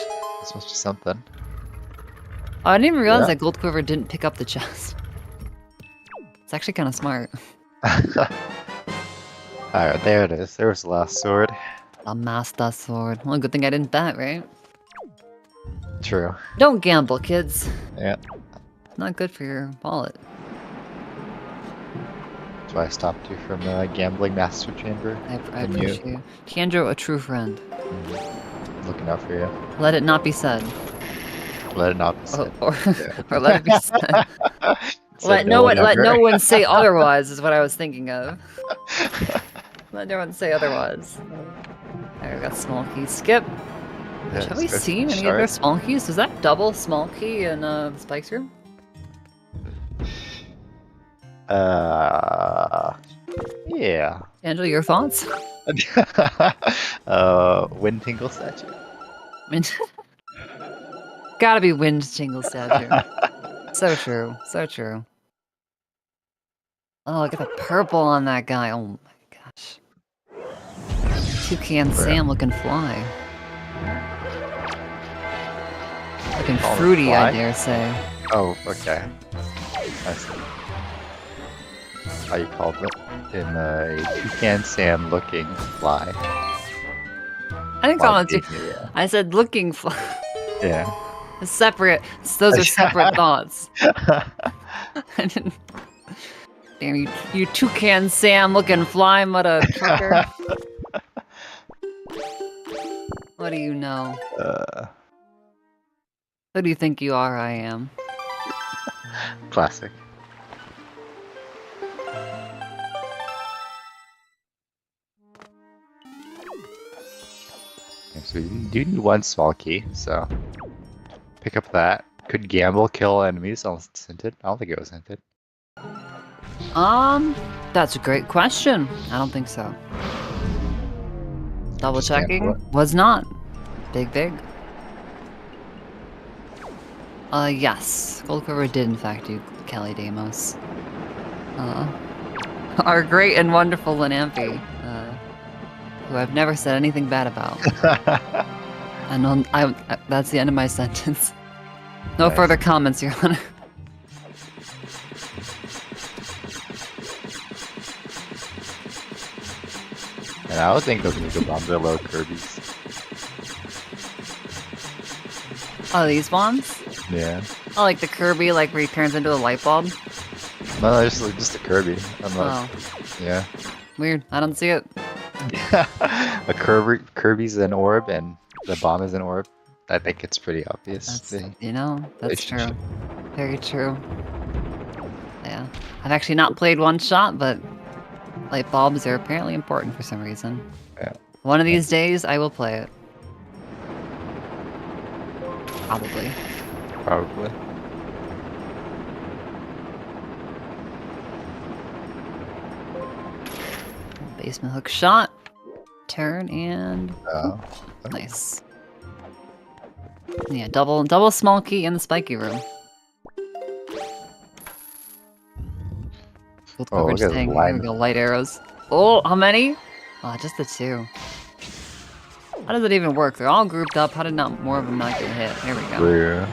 This must be something. Oh, I didn't even realize that Goldquiver didn't pick up the chest. It's actually kind of smart. Alright, there it is. There was the last sword. A Master Sword. Well, good thing I didn't bet, right? True. Don't gamble, kids. Yeah. It's not good for your wallet. That's why I stopped you from gambling Master Chamber. I And appreciate you. Kendro, a true friend. Looking out for you. Let it not be said. Let it not be said. Or let it be said. Let no one say otherwise is what I was thinking of. Let no one say otherwise. There, we got small key. Skip. Yeah, Have we skip seen any shard. other small keys? Is that double small key in Spike's room? Yeah. Angela, your thoughts? Wind Tingle statue. Gotta be Wind Tingle statue. So true. So true. Oh, look at the purple on that guy. Oh my gosh. Toucan Sam looking fly. Looking Oh, fruity, I fly? dare say. Oh, okay. I see. How you called it? In a Toucan Sam looking fly. I didn't call it Fly too. gave me, yeah. I said looking fly. Yeah. Separate. Those are separate thoughts. I didn't. Damn you Toucan Sam looking fly, mudda trucker. What do you know? Who do you think you are? I am. Classic. Okay, so you do need one small key, so pick up that. Could gamble kill enemies unless it's hinted? I don't think it was hinted. That's a great question. I don't think so. Double Just gamble checking. it. Was not. Big. Yes. Goldquiver did in fact do Kelly Damos. Our great and wonderful Linampy, who I've never said anything bad about. And that's the end of my sentence. No Nice. further comments, Your Honor. And I would think those Mega Bombs are low Kirby's. Oh, these ones? Yeah. Oh, like the Kirby, like where he turns into a light bulb? No, just a Kirby. Unless, yeah. Weird. I don't see it. A Kirby's an orb and the bomb is an orb. I think it's pretty obvious. That's, you know, that's true. relationship. Very true. Yeah. I've actually not played one shot, but light bulbs are apparently important for some reason. Yeah. One of these days, I will play it. Probably. Probably. Basement hook shot. Turn and Oh. nice. Yeah, double small key in the spiky room. Oh, look at the Here line. we go, light arrows. Oh, how many? Oh, just the 2. How does it even work? They're all grouped up. How did not more of them not get hit? There we go. Yeah.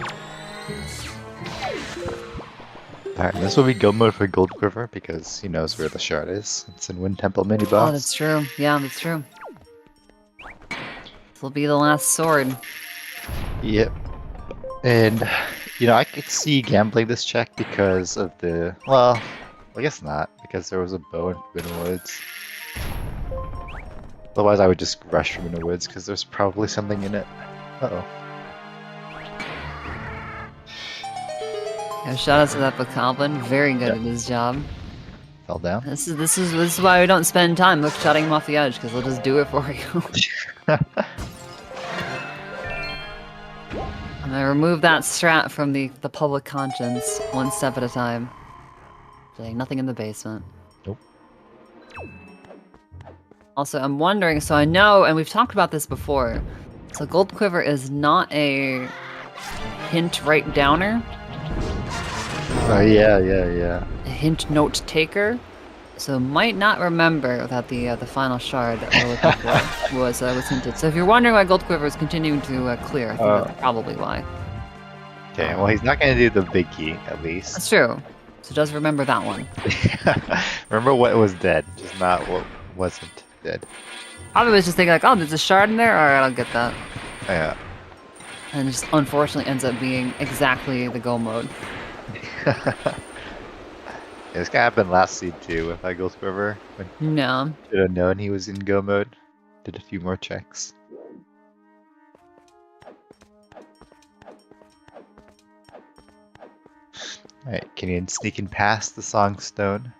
Alright, this will be go mode for Goldquiver because he knows where the shard is. It's in Wind Temple mini boss. Oh, that's true. Yeah, that's true. will be the last sword. Yep. And, I could see gambling this check because of the... Well, I guess not, because there was a bow in Forbidden Woods. Otherwise, I would just rush Forbidden Woods, because there's probably something in it. Uh-oh. Yeah, shout out to that bokoblin. Very good at his job. Fell down. This is why we don't spend time hook-shotting him off the edge, because he'll just do it for you. I'm gonna remove that strat from the public conscience, one step at a time. Saying nothing in the basement. Nope. Also, I'm wondering, so I know, and we've talked about this before, so Goldquiver is not a hint write downer. Oh, yeah. A hint note taker. So might not remember that the final shard was hinted. So if you're wondering why Goldquiver is continuing to clear, I think that's probably why. Okay, well he's not going to do the big key, at least. That's true. So just remember that one. Remember what was dead, just not what wasn't dead. Probably was just thinking like, oh, there's a shard in there? Alright, I'll get that. Yeah. And it just unfortunately ends up being exactly the go mode. This guy happened last seed too with my Goldquiver. No. Should have known he was in go mode. Did a few more checks. Alright, kinnian sneaking past the song stone.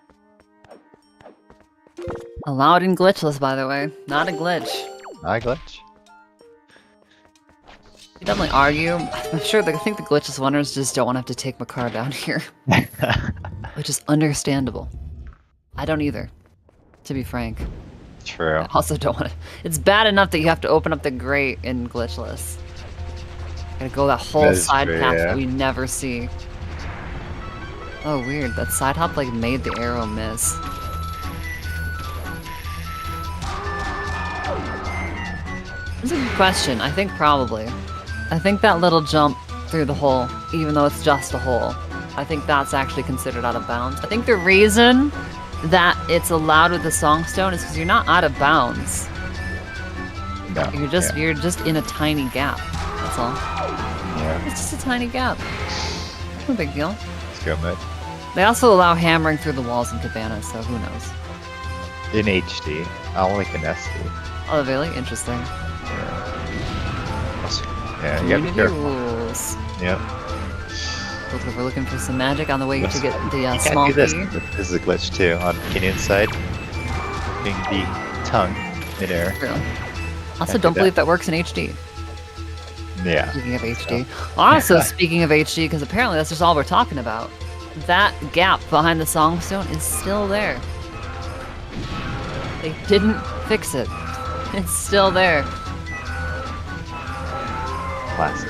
Allowed and glitchless, by the way. Not a glitch. Not a glitch. You definitely argue. I'm sure I think the glitchless ones just don't want to have to take my car down here. Which is understandable. I don't either, to be frank. True. I also don't want to. It's bad enough that you have to open up the grate in glitchless. Gotta go that whole side path that we never see. Oh, weird. That side hop like made the arrow miss. That's a good question. I think probably. I think that little jump through the hole, even though it's just a hole, I think that's actually considered out of bounds. I think the reason that it's allowed with the songstone is because you're not out of bounds. No, You're just in a tiny gap. That's all. Yeah. It's just a tiny gap. No big deal. Let's go mode. They also allow hammering through the walls in Cabana, so who knows? In HD. I don't like an SD. Oh, really? Interesting. Yeah, you gotta be careful. Rules. Yep. We're looking for some magic on the way to get the You small can't do this. key. This is a glitch too on kinnian's side. Being the tongue midair. True. Also, do don't that. believe that works in HD. Yeah. Speaking of HD. Also, speaking of HD, because apparently that's just all we're talking about. That gap behind the songstone is still there. They didn't fix it. It's still there. Classic.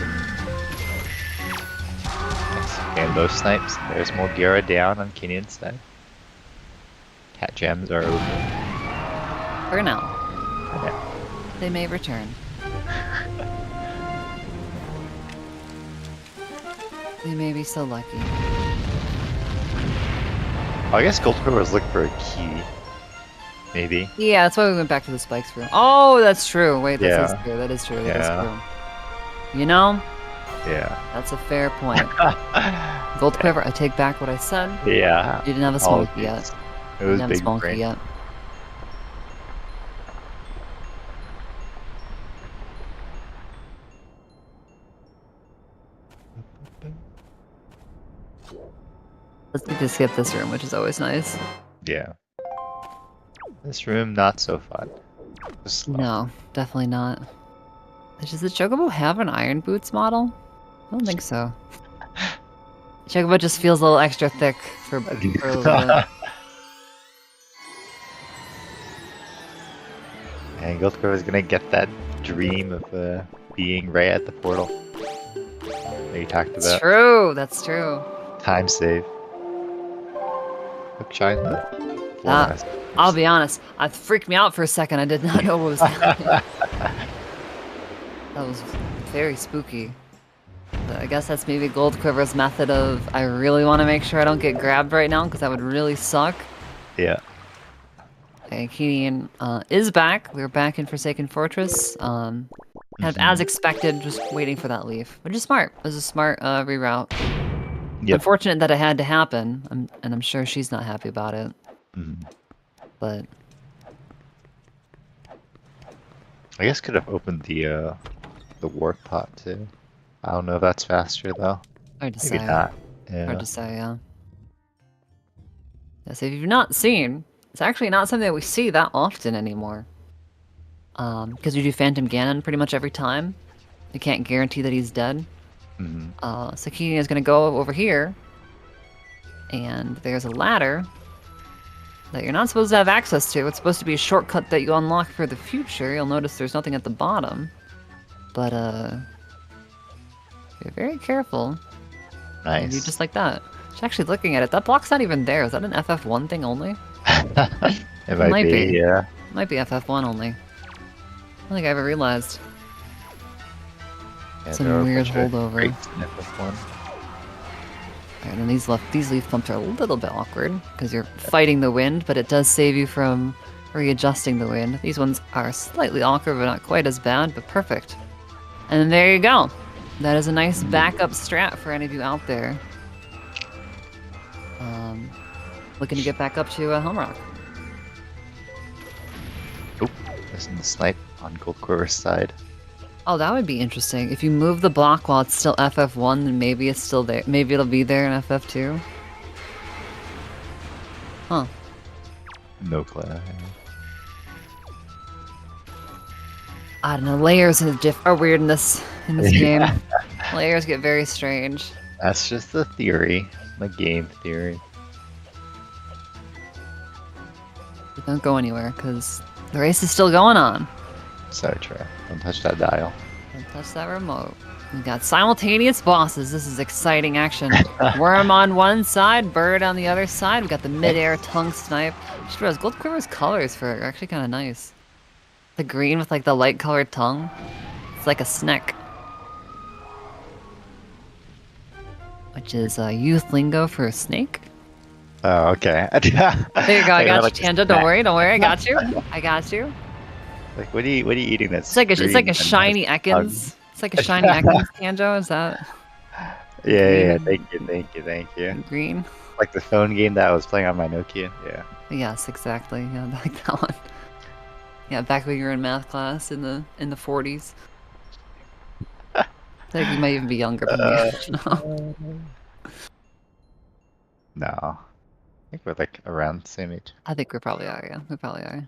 Nice. Rainbow snipes. There's Mulgera down on kinnian's side. Cat gems are over. For now. Yeah. They may return. They may be so lucky. I guess Goldquiver was looking for a key. Maybe. Yeah, that's why we went back to the spikes room. Oh, that's true. Wait, that is Yeah. true. That is true. That Yeah. is true. You know, Yeah. that's a fair point. Goldquiver, I take back what I said. Yeah. You didn't have a All smoky yet. It You was didn't have a big smoky brain. yet. Let's just skip this room, which is always nice. Yeah. This room, not so fun. Just slow. No, definitely not. Does the Chocobo have an Iron Boots model? I don't think so. Chocobo just feels a little extra thick for a little bit. And Goldquiver is gonna get that dream of being right at the portal that you talked It's about. true, that's true. Time save. Hook shine. I'll be honest, it freaked me out for a second. I did not know what was happening. That was very spooky. But I guess that's maybe Goldquiver's method of, I really want to make sure I don't get grabbed right now, because that would really suck. Yeah. Okay, kinnian is back. We're back in Forsaken Fortress. Kind of as expected, just waiting for that leaf, which is smart. It was a smart reroute. Yep. Unfortunate that it had to happen, and I'm sure she's not happy about it. Mhm. But I guess could have opened the warp pot too. I don't know if that's faster though. hard to Maybe say. not. Yeah. Hard to say, yeah. Yeah, so if you've not seen, it's actually not something that we see that often anymore. Because we do Phantom Ganon pretty much every time. We can't guarantee that he's dead. Mhm. So kinnian is going to go over here, and there's a ladder that you're not supposed to have access to. It's supposed to be a shortcut that you unlock for the future. You'll notice there's nothing at the bottom. But, be very careful. Nice. And you just like that. Just actually looking at it, that block's not even there. Is that an FF1 thing only? It might be, yeah. It might be FF1 only. I don't think I ever realized. Yeah, Some there are a weird bunch of holdover. breaks in FF1. And then these leaf bumps are a little bit awkward because you're fighting the wind, but it does save you from readjusting the wind. These ones are slightly awkward, but not quite as bad, but perfect. And then there you go. That is a nice backup strat for any of you out there. Looking to get back up to Helmrock. Oop, missing the snipe on Goldquiver's side. Oh, that would be interesting. If you move the block while it's still FF1, then maybe it's still there. Maybe it'll be there in FF2. Huh. No clue. I don't know. Layers are weird in this game. Layers get very strange. That's just the theory, the game theory. But don't go anywhere because the race is still going on. So true. Don't touch that dial. Don't touch that remote. We got simultaneous bosses. This is exciting action. Worm on one side, bird on the other side. We got the mid-air tongue snipe. Just realized Goldquiver's colors for it are actually kind of nice. The green with like the light colored tongue. It's like a snake. Which is youth lingo for a snake. Oh, okay. There you go, I got you, like Tanja. Don't worry, I got you. I got you. Like, what are you eating? That's It's like a shiny Ekans. It's like a shiny Ekans, Tanjo. Is that? Yeah. Thank you. Green. Like the phone game that I was playing on my Nokia. Yeah. Yes, exactly. Yeah, like that one. Yeah, back when you were in math class in the 40s. I think you might even be younger than me. No. No. I think we're like around the same age. I think we probably are. Yeah, we probably are.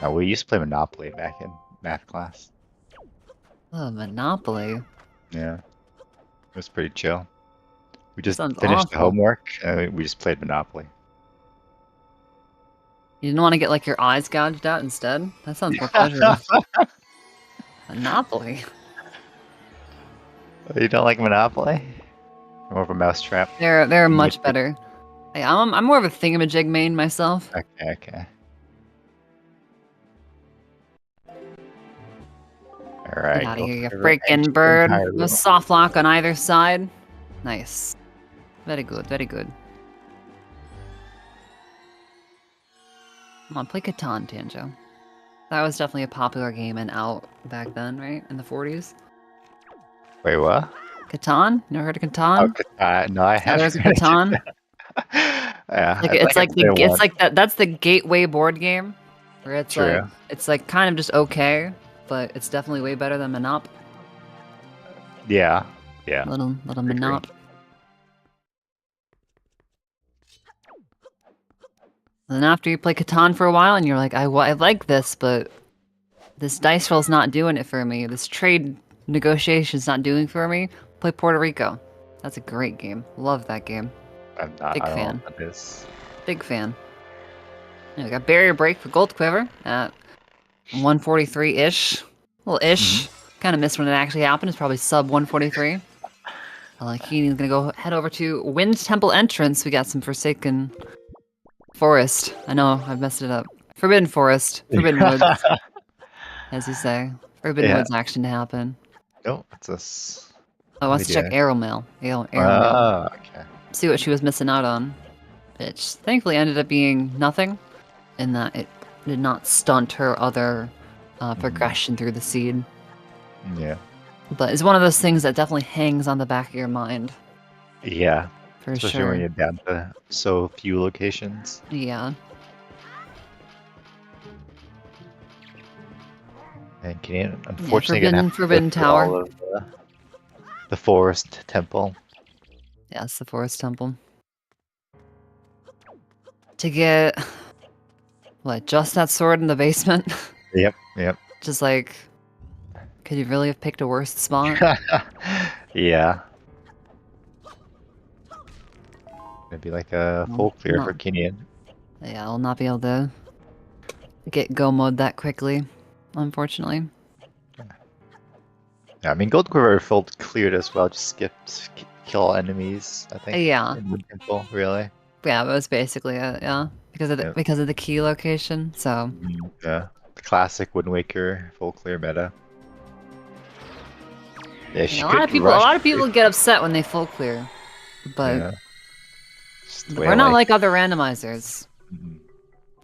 No, we used to play Monopoly back in math class. Oh, Monopoly. Yeah. It was pretty chill. We just Sounds finished the awful. homework and we just played Monopoly. You didn't want to get like your eyes gouged out instead? That sounds more pleasurable. Monopoly. You don't like Monopoly? More of a mousetrap? They're much better. Yeah, I'm more of a thingamajig main myself. Okay. Alright. Get out of here, you Goldquiver freaking and bird. Hyrule. No soft lock on either side. Nice. Very good, very good. Come on, play Catan, Tanjo. That was definitely a popular game and out back then, right? In the 40s. Wait, what? Catan? You never heard of Oh, Catan? no, I There's haven't. a Catan. Yeah, It's like that. That's the gateway board game, where it's True. like kind of just okay, but it's definitely way better than Monop. Yeah. Little Agree. Monop. And then after you play Catan for a while, and you're like, I like this, but this dice roll's not doing it for me. This trade negotiation's not doing for me. Play Puerto Rico. That's a great game. Love that game. I'm not. Big I don't know fan. what that is. Big fan. Yeah, we got Barrier Break for Goldquiver at 143-ish. Well, ish. Kind of missed when it actually happened. It's probably sub 143. Keenan's gonna go head over to Wind Temple entrance. We got some Forsaken Forest. I know, I've messed it up. Forbidden Forest. Forbidden Woods, as you say. Forbidden Woods action to happen. No, it's us. Oh, wants to check Arrow Mail. Arrow Mail. Oh, okay. See what she was missing out on. Which thankfully ended up being nothing, in that it did not stunt her other progression through the seed. Yeah. But it's one of those things that definitely hangs on the back of your mind. Yeah. For Especially sure. when you're down to so few locations. Yeah. And Canadian, unfortunately, gonna have to Forbidden go through Tower. all of the forest temple. Yes, the Forest Temple. To get what, just that sword in the basement? Yep. Yep. Just like, could you really have picked a worse spot? Yeah. It'd be like a full clear No. for Kinnian. Yeah, I'll not be able to get go mode that quickly, unfortunately. Yeah, I mean, Goldquiver felt cleared as well. Just skipped kill enemies. I think. Yeah. In Wind Temple, really. Yeah, it was basically it, yeah. Because of the key location, so Yeah. The classic Wind Waker full clear meta. Yeah, she a could lot of people get upset when they full clear. But Yeah. Just the way we're of not life. like other randomizers. Mhm.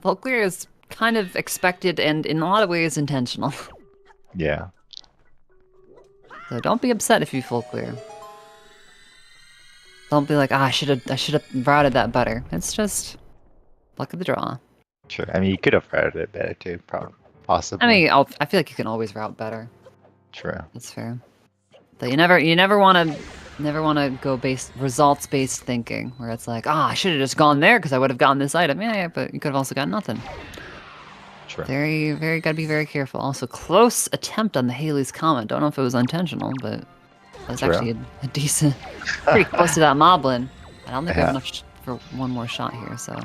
Full clear is kind of expected and in a lot of ways intentional. Yeah. So don't be upset if you full clear. Don't be like, I should have routed that better. It's just luck of the draw. Sure. I mean, you could have routed it better too, possibly. I mean, I feel like you can always route better. True. That's fair. But you never want to go results based thinking where it's like, I should have just gone there because I would have gotten this item. Yeah, but you could have also gotten nothing. True. Gotta be very careful. Also, close attempt on the Haley's comment. Don't know if it was intentional, but that was actually a decent, pretty close to that moblin. I don't think we have enough for one more shot here, so.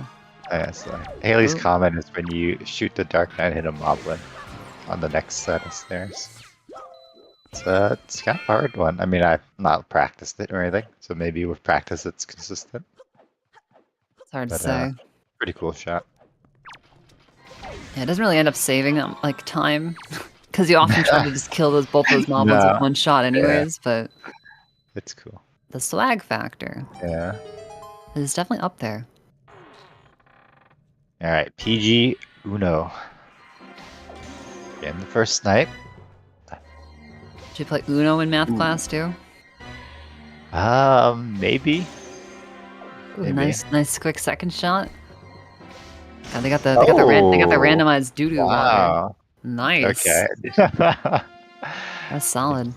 Yeah, so Haley's comment is when you shoot the Dark Knight, hit a moblin on the next set of stairs. It's kind of a hard one. I mean, I've not practiced it or anything, so maybe with practice it's consistent. It's hard to say. Pretty cool shot. Yeah, it doesn't really end up saving like time, because you often try to just kill both those moblins with one shot anyways, but it's cool. The swag factor is definitely up there. Alright, PG Uno. Again, the first snipe. Did you play Uno in math class too? Maybe. Ooh, nice quick second shot. Yeah, they got the randomized doo-doo Wow. Nice. Okay. That's solid.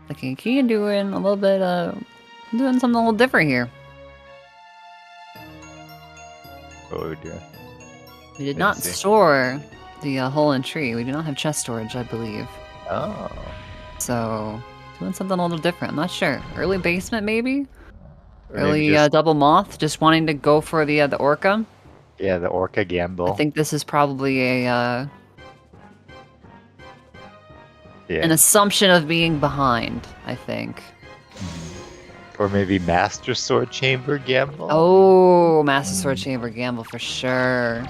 Looking key and doing a little bit doing something a little different here. What are we doing? We did not store the hole in tree. We do not have chest storage, I believe. Oh. So doing something a little different. I'm not sure. Early basement maybe? Or Early maybe double moth, just wanting to go for the orca. Yeah, the orca gamble. I think this is probably an assumption of being behind, I think. Or maybe Master Sword Chamber gamble. Oh, Master Sword Chamber gamble for sure.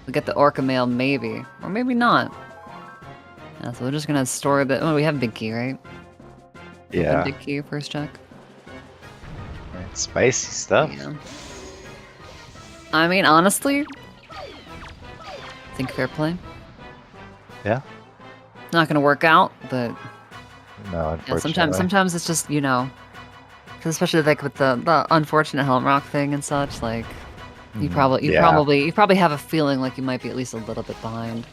We'll get the orca mail maybe. Or maybe not. Yeah, so we're just gonna store the we have big key, right? Yeah. Big key first check. Spicy stuff. Yeah. I mean, honestly, I think fair play. Yeah. Not gonna work out, but no, unfortunately. sometimes it's just, you know, because especially like with the unfortunate Helm Rock thing and such, like you probably have a feeling like you might be at least a little bit behind.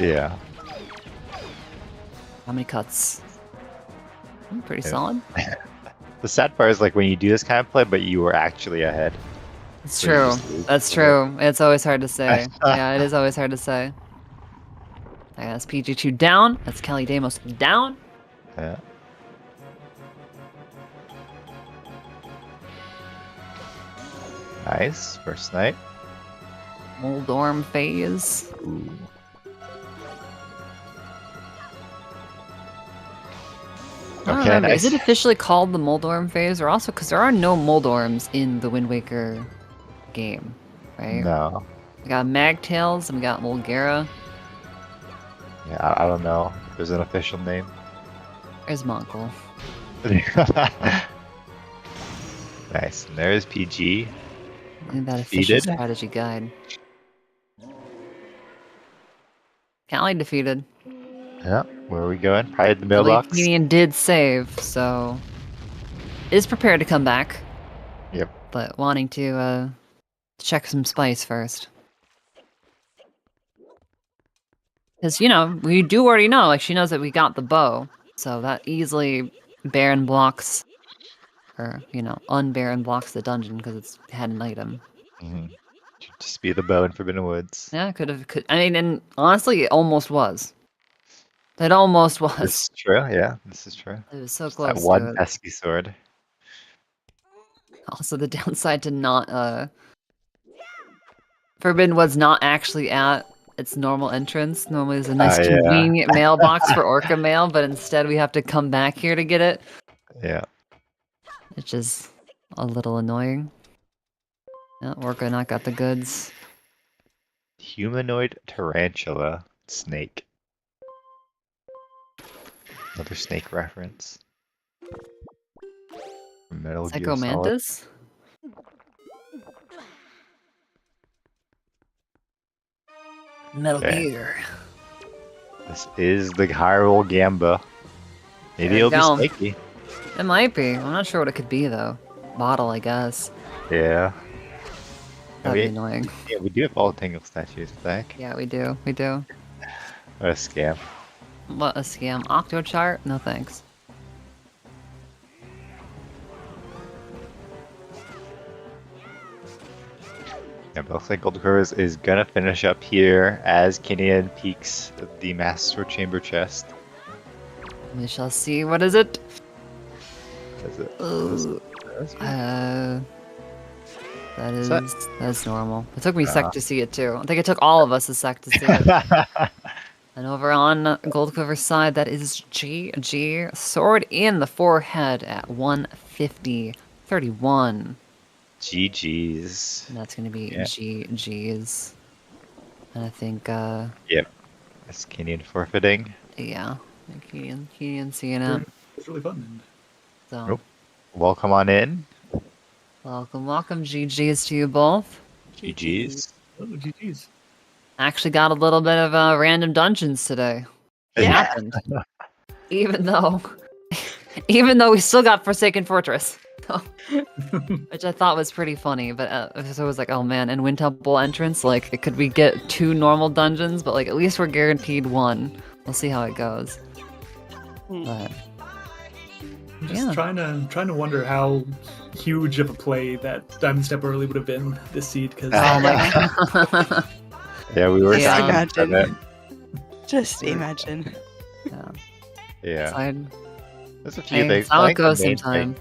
Yeah. How many cuts? Pretty solid. The sad part is like when you do this kind of play, but you were actually ahead. It's true. That's true. It's always hard to say. Yeah, it is always hard to say. That's PG2 down. That's Kelly Damos down. Yeah. Nice. First night. Moldorm phase. Ooh. Okay, nice. Is it officially called the Moldorm phase, or also because there are no Moldorms in the Wind Waker game, right? No. We got Magtails and we got Mulgara. Yeah, I don't know. There's an official name. There's Mongol. Nice. And there's PG. Look at that official strategy guide. Callie defeated. Yeah, where are we going? Probably the I believe mailbox. Kinnian did save, so is prepared to come back. Yep. But wanting to check some spice first. Because, we do already know, like, she knows that we got the bow. So that easily barren blocks, or, unbarren blocks the dungeon because it's had an item. Just be the bow in Forbidden Woods. Yeah, and honestly, it almost was. It almost was. This is true, yeah. This is true. It was so Just close that to one it. pesky sword. Also, the downside to not, Forbidden Woods not actually at its normal entrance. Normally there's a nice Yeah. convenient mailbox for Orca mail, but instead we have to come back here to get it. Yeah. Which is a little annoying. Yeah, Orca not got the goods. Humanoid tarantula snake. Another snake reference. Metal Gear Solid. Psychomantis? Metal Okay. Gear. This is the Hyrule Gamba. Maybe There you it'll go. be snaky. It might be. I'm not sure what it could be though. Bottle, I guess. Yeah. That'd be annoying. Yeah, we do have all the Tingle statues back. Yeah, we do. We do. What a scam. What a scam. Octochart? No thanks. Yeah, but looks like Goldquiver is gonna finish up here as Kinnian peeks the Master Chamber chest. We shall see. What is it? Is it? Ooh. Is That's normal. It took me a sec to see it too. I think it took all of us a sec to see it. And over on Goldquiver's side, that is GG. Sword in the forehead at 150. 31. GG's. And that's going to be Yeah. GG's. And I think, Yep. That's Kinnian forfeiting. yeah. Kinnian seeing it. It's really fun. So, Nope. Welcome on in. welcome. GG's to you both. GG's. Oh, GG's. Actually got a little bit of random dungeons today. It Yeah. happened. Even though we still got Forsaken Fortress. Which I thought was pretty funny, but so I was like, oh man, and Wind Temple entrance, like, could we get 2 normal dungeons? But like, at least we're guaranteed 1. We'll see how it goes. But I'm just trying to wonder how huge of a play that Diamond Step Early would have been this seed, because oh my god. Yeah, we were Yeah. talking about it. Just imagine. Yeah. I'd- There's a few Hey, things. how I it think goes the main sometime.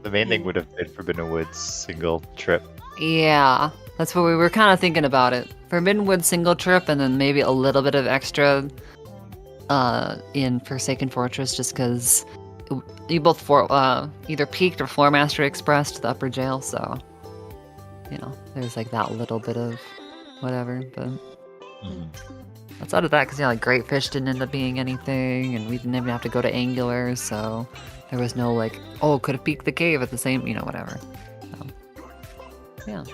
The main thing would have been Forbidden Woods single trip. Yeah, that's what we were kind of thinking about it. Forbidden Wood single trip, and then maybe a little bit of extra in Forsaken Fortress, just because you both either peaked or Floor Master Expressed the upper jail, so there's like that little bit of whatever. But outside of that, because like Great Fish didn't end up being anything, and we didn't even have to go to Angular, so there was no like, oh, could have peeked the cave at the same, whatever. So, yeah.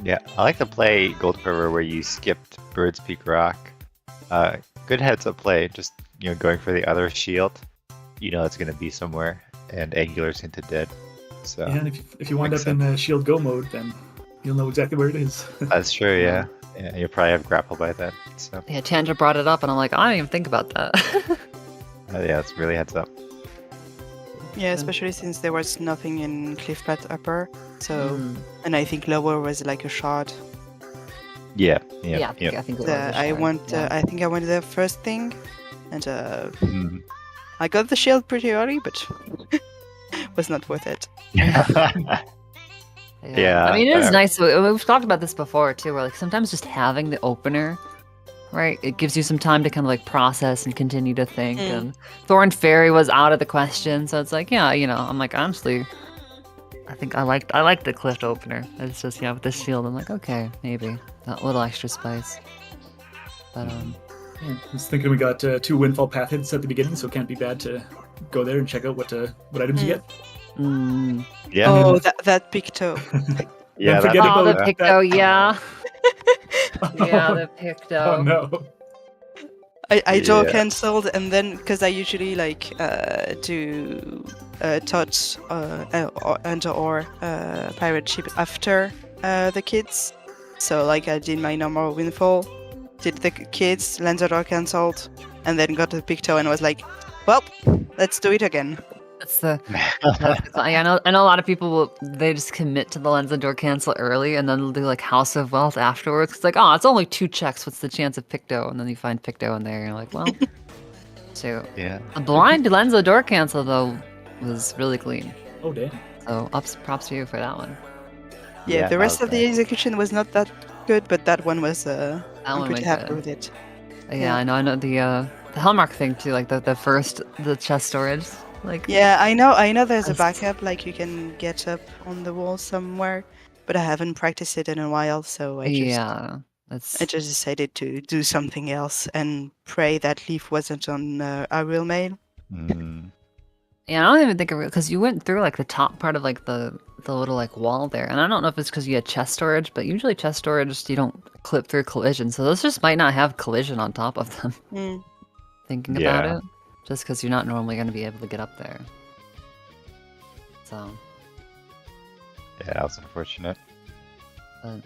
Yeah, I like to play Goldquiver where you skipped Bird's Peak Rock. Good heads up play, just going for the other shield. It's going to be somewhere, and Angular's hinted dead. So and if you wind up in Shield Go mode, then you'll know exactly where it is. that's true. Yeah, you'll probably have grapple by then. So Yeah, Tandra brought it up, and I'm like, I didn't even think about that. yeah, it's really heads up. Yeah, especially since there was nothing in Cliffpath Upper, so and I think lower was like a shard. I think it was. I think I went there first thing, and Mhm. I got the shield pretty early, but was not worth it. Yeah. I mean, it is nice. We've talked about this before too. Where like sometimes just having the opener, right? It gives you some time to kind of like process and continue to think. And Thorn Fairy was out of the question, so it's like, yeah, I'm like, honestly, I think I liked the Cliff opener. It's just with the shield, I'm like, okay, maybe that little extra spice. But I was thinking we got 2 Windfall Path hits at the beginning, so it can't be bad to go there and check out what items you get. Yeah. Oh, that Picto. Yeah. Don't forget the about Picto, yeah. Yeah, the Picto. Oh no. I draw Yeah. cancelled, and then because I usually like do touch or pirate ship after the kids. So like I did my normal windfall, did the kids, landed or cancelled, and then got the picto and was like, well, let's do it again. That's the. I know a lot of people will. They just commit to the lens and door cancel early, and then they'll do like House of Wealth afterwards. It's like, oh, it's only 2 checks. What's the chance of picto? And then you find picto in there, and you're like, well. So Yeah. a blind lens of door cancel though was really clean. Oh damn. So props to you for that one. Yeah, Yeah, the rest of the okay. execution was not that good, but that one was. That I'm one pretty went happy good. with it. Yeah, Yeah. I know the Hellmark thing too, like the chest storage. Like Yeah, I know. There's a That's- backup, like you can get up on the wall somewhere, but I haven't practiced it in a while, so I just decided to do something else and pray that Leaf wasn't on Ariel Mail. Mm. Yeah, I don't even think of it because you went through like the top part of like the little like wall there, and I don't know if it's because you had chest storage, but usually chest storage you don't clip through collision, so those just might not have collision on top of them. Mm. Thinking about Yeah. it, just because you're not normally going to be able to get up there. So, Yeah, that was unfortunate. but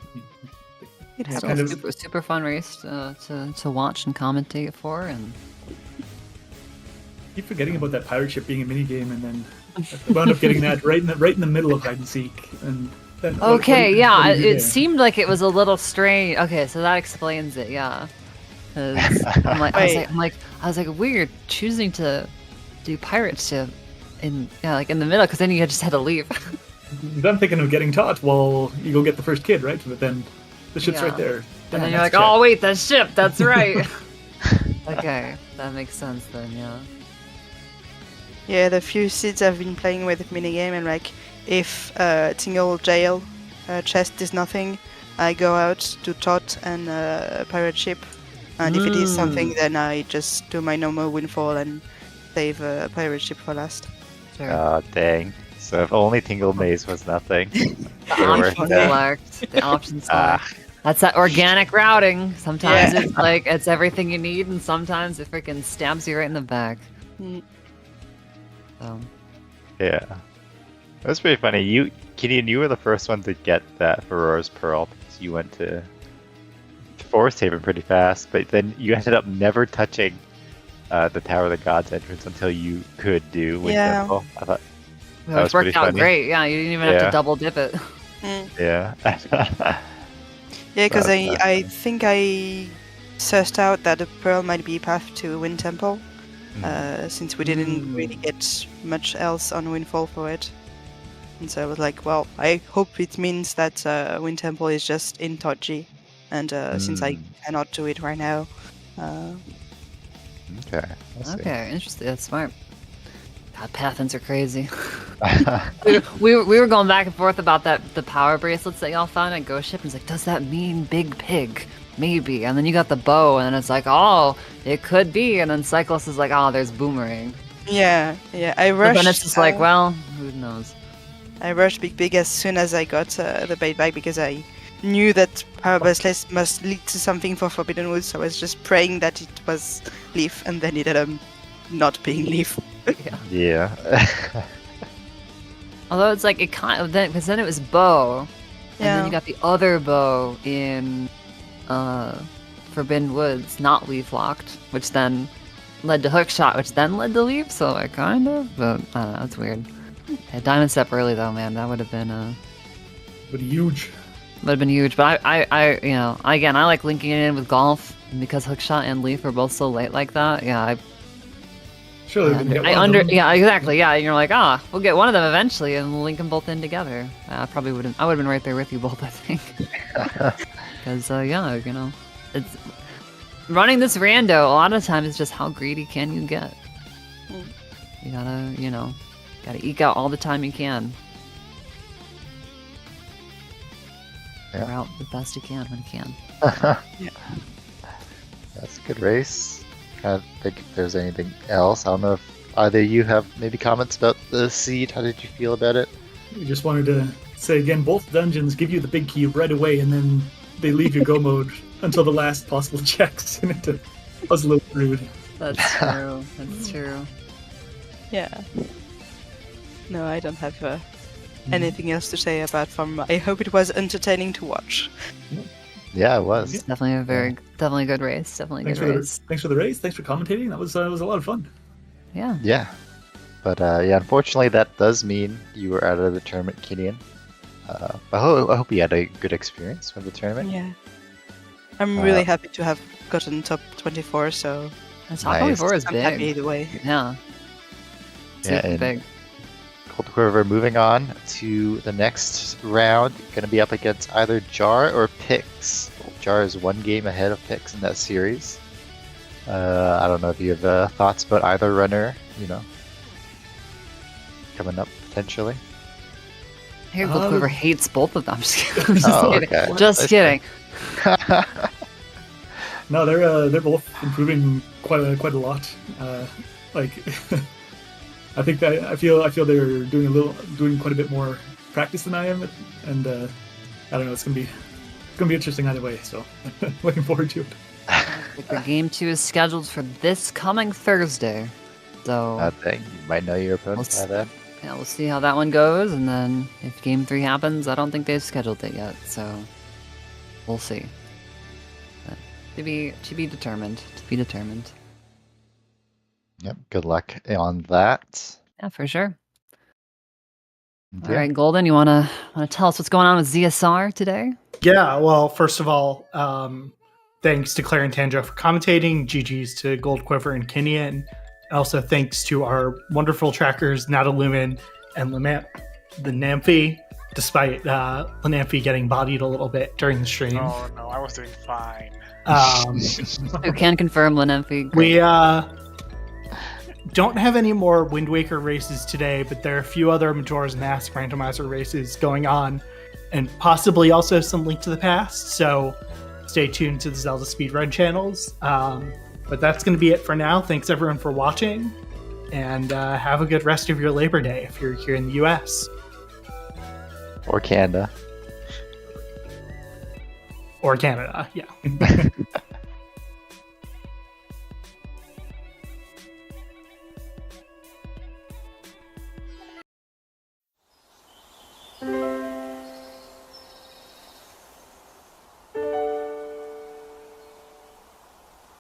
It It's still kind of- super fun race to watch and commentate for, and Keep forgetting about that pirate ship being a mini game, and then I wound up getting that right in the middle of hide and seek. And then, okay, yeah, what do you do it there? seemed like it was a little strange. Okay, so that explains it, yeah. 'Cause I'm like, I was like, weird choosing to do pirate ship in like in the middle, because then you just had to leave. I'm thinking of getting taught while you go get the first kid, right? But then the ship's Yeah. right there. And Damn, then you're like, that's oh wait, that ship, that's right. Okay, that makes sense then, yeah. Yeah, the few seeds I've been playing with the minigame, and like, if single jail chest is nothing, I go out to tot and pirate ship, and if it is something, then I just do my normal windfall and save pirate ship for last. Sure. Oh, dang. So if only Tingle Maze was nothing. The They were option there. select. The option Ah. select. That's that organic routing. Sometimes Yeah. it's like it's everything you need, and sometimes it freaking stabs you right in the back. Mm. So Yeah. That was pretty funny. Kinnian, you were the first one to get that Ferrar's Pearl because you went to Forest Haven pretty fast, but then you ended up never touching the Tower of the Gods entrance until you could do Wind Yeah. Temple. I thought, it was worked pretty out funny. great. Yeah, you didn't even have Yeah. to double dip it. Mm. yeah. Yeah, because That's I think I sussed out that the pearl might be a path to Wind Temple, since we didn't really get much else on Windfall for it. And so I was like, well, I hope it means that Wind Temple is just in Toji, and since I cannot do it right now. Okay. I see. Okay, interesting. That's smart. God, Pathins are crazy. we were going back and forth about the power bracelets that y'all found at Ghost Ship, and it's like, does that mean Big Pig? Maybe. And then you got the bow, and then it's like, oh, it could be. And then Cyclops is like, oh, there's Boomerang. Yeah. I But rushed. then it's just like, well, who knows? I rushed Big Big as soon as I got the bait back because I knew that power bracelets must lead to something for Forbidden Woods. So I was just praying that it was Leaf, and then it ended up not being Leaf. Yeah. Although it's like, it kind of, because then it was bow. And then Yeah. you got the other bow in Forbidden Woods, not leaf locked, which then led to hookshot, which then led to leaf. So I kind of, but I don't know, it's weird. Yeah, diamond step early though, man, that would have been But huge. huge. But I you know, again, I like linking it in with golf, and because hookshot and leaf are both so late like that. Yeah, Surely we can get one of them. yeah, exactly. Yeah, and you're like, we'll get one of them eventually, and we'll link them both in together. I probably wouldn't. I would have been right there with you both, I think. Because yeah, you know, it's running this rando. A lot of times, it's just how greedy can you get. You gotta, you know, gotta eke out all the time you can. Yeah. Pour out the best you can when you can. That's a good race. I don't think if there's anything else. I don't know if either you have maybe comments about the seed. How did you feel about it? We just wanted to say again, both dungeons give you the big key right away, and then they leave you go mode until the last possible checks in it to was a little rude. That's true. That's true. Yeah. No, I don't have anything else to say about Farm. I hope it was entertaining to watch. Yeah, it was. It's definitely a definitely a good race. Definitely a Thanks good for the race. thanks for the race. Thanks for commentating. That was a lot of fun. Yeah. Yeah. But yeah, unfortunately, that does mean you were out of the tournament, Kinnian. I hope you had a good experience with the tournament. Yeah. I'm really happy to have gotten top 24, so The top Nice. 24 is I'm big. happy either way. Yeah. Yeah, Super and big. Goldquiver moving on to the next round. Going to be up against either Jar or Pix. Jar is one game ahead of Pix in that series. I don't know if you have thoughts about either runner, coming up potentially. I hear Goldquiver hates both of them. I'm just kidding. Okay. Just kidding. No, they're both improving quite a lot. Like, I think that I feel they're doing quite a bit more practice than I am, and I don't know. It's gonna be interesting either way. So, looking forward to it. Your game 2 is scheduled for this coming Thursday. So Nothing. You might know your opponent by then. yeah, we'll see how that one goes, and then if game 3 happens, I don't think they've scheduled it yet, so we'll see. But to be determined. To be determined. Yep. Good luck on that. Yeah, for sure. And All right, Golden, you wanna tell us what's going on with ZSR today? Yeah, well, first of all, thanks to Claire and Tanjo for commentating. GG's to Goldquiver and Kinnian. Also, thanks to our wonderful trackers, Natalumen and Lanamphy, despite Lanamphy getting bodied a little bit during the stream. Oh no, I was doing fine. Who can confirm Lenemphy? We don't have any more Wind Waker races today, but there are a few other Majora's Mask randomizer races going on, and possibly also some Link to the Past, so stay tuned to the Zelda Speedrun channels. But that's going to be it for now. Thanks everyone for watching, and have a good rest of your Labor Day if you're here in the US. Or Canada. Or Canada, yeah.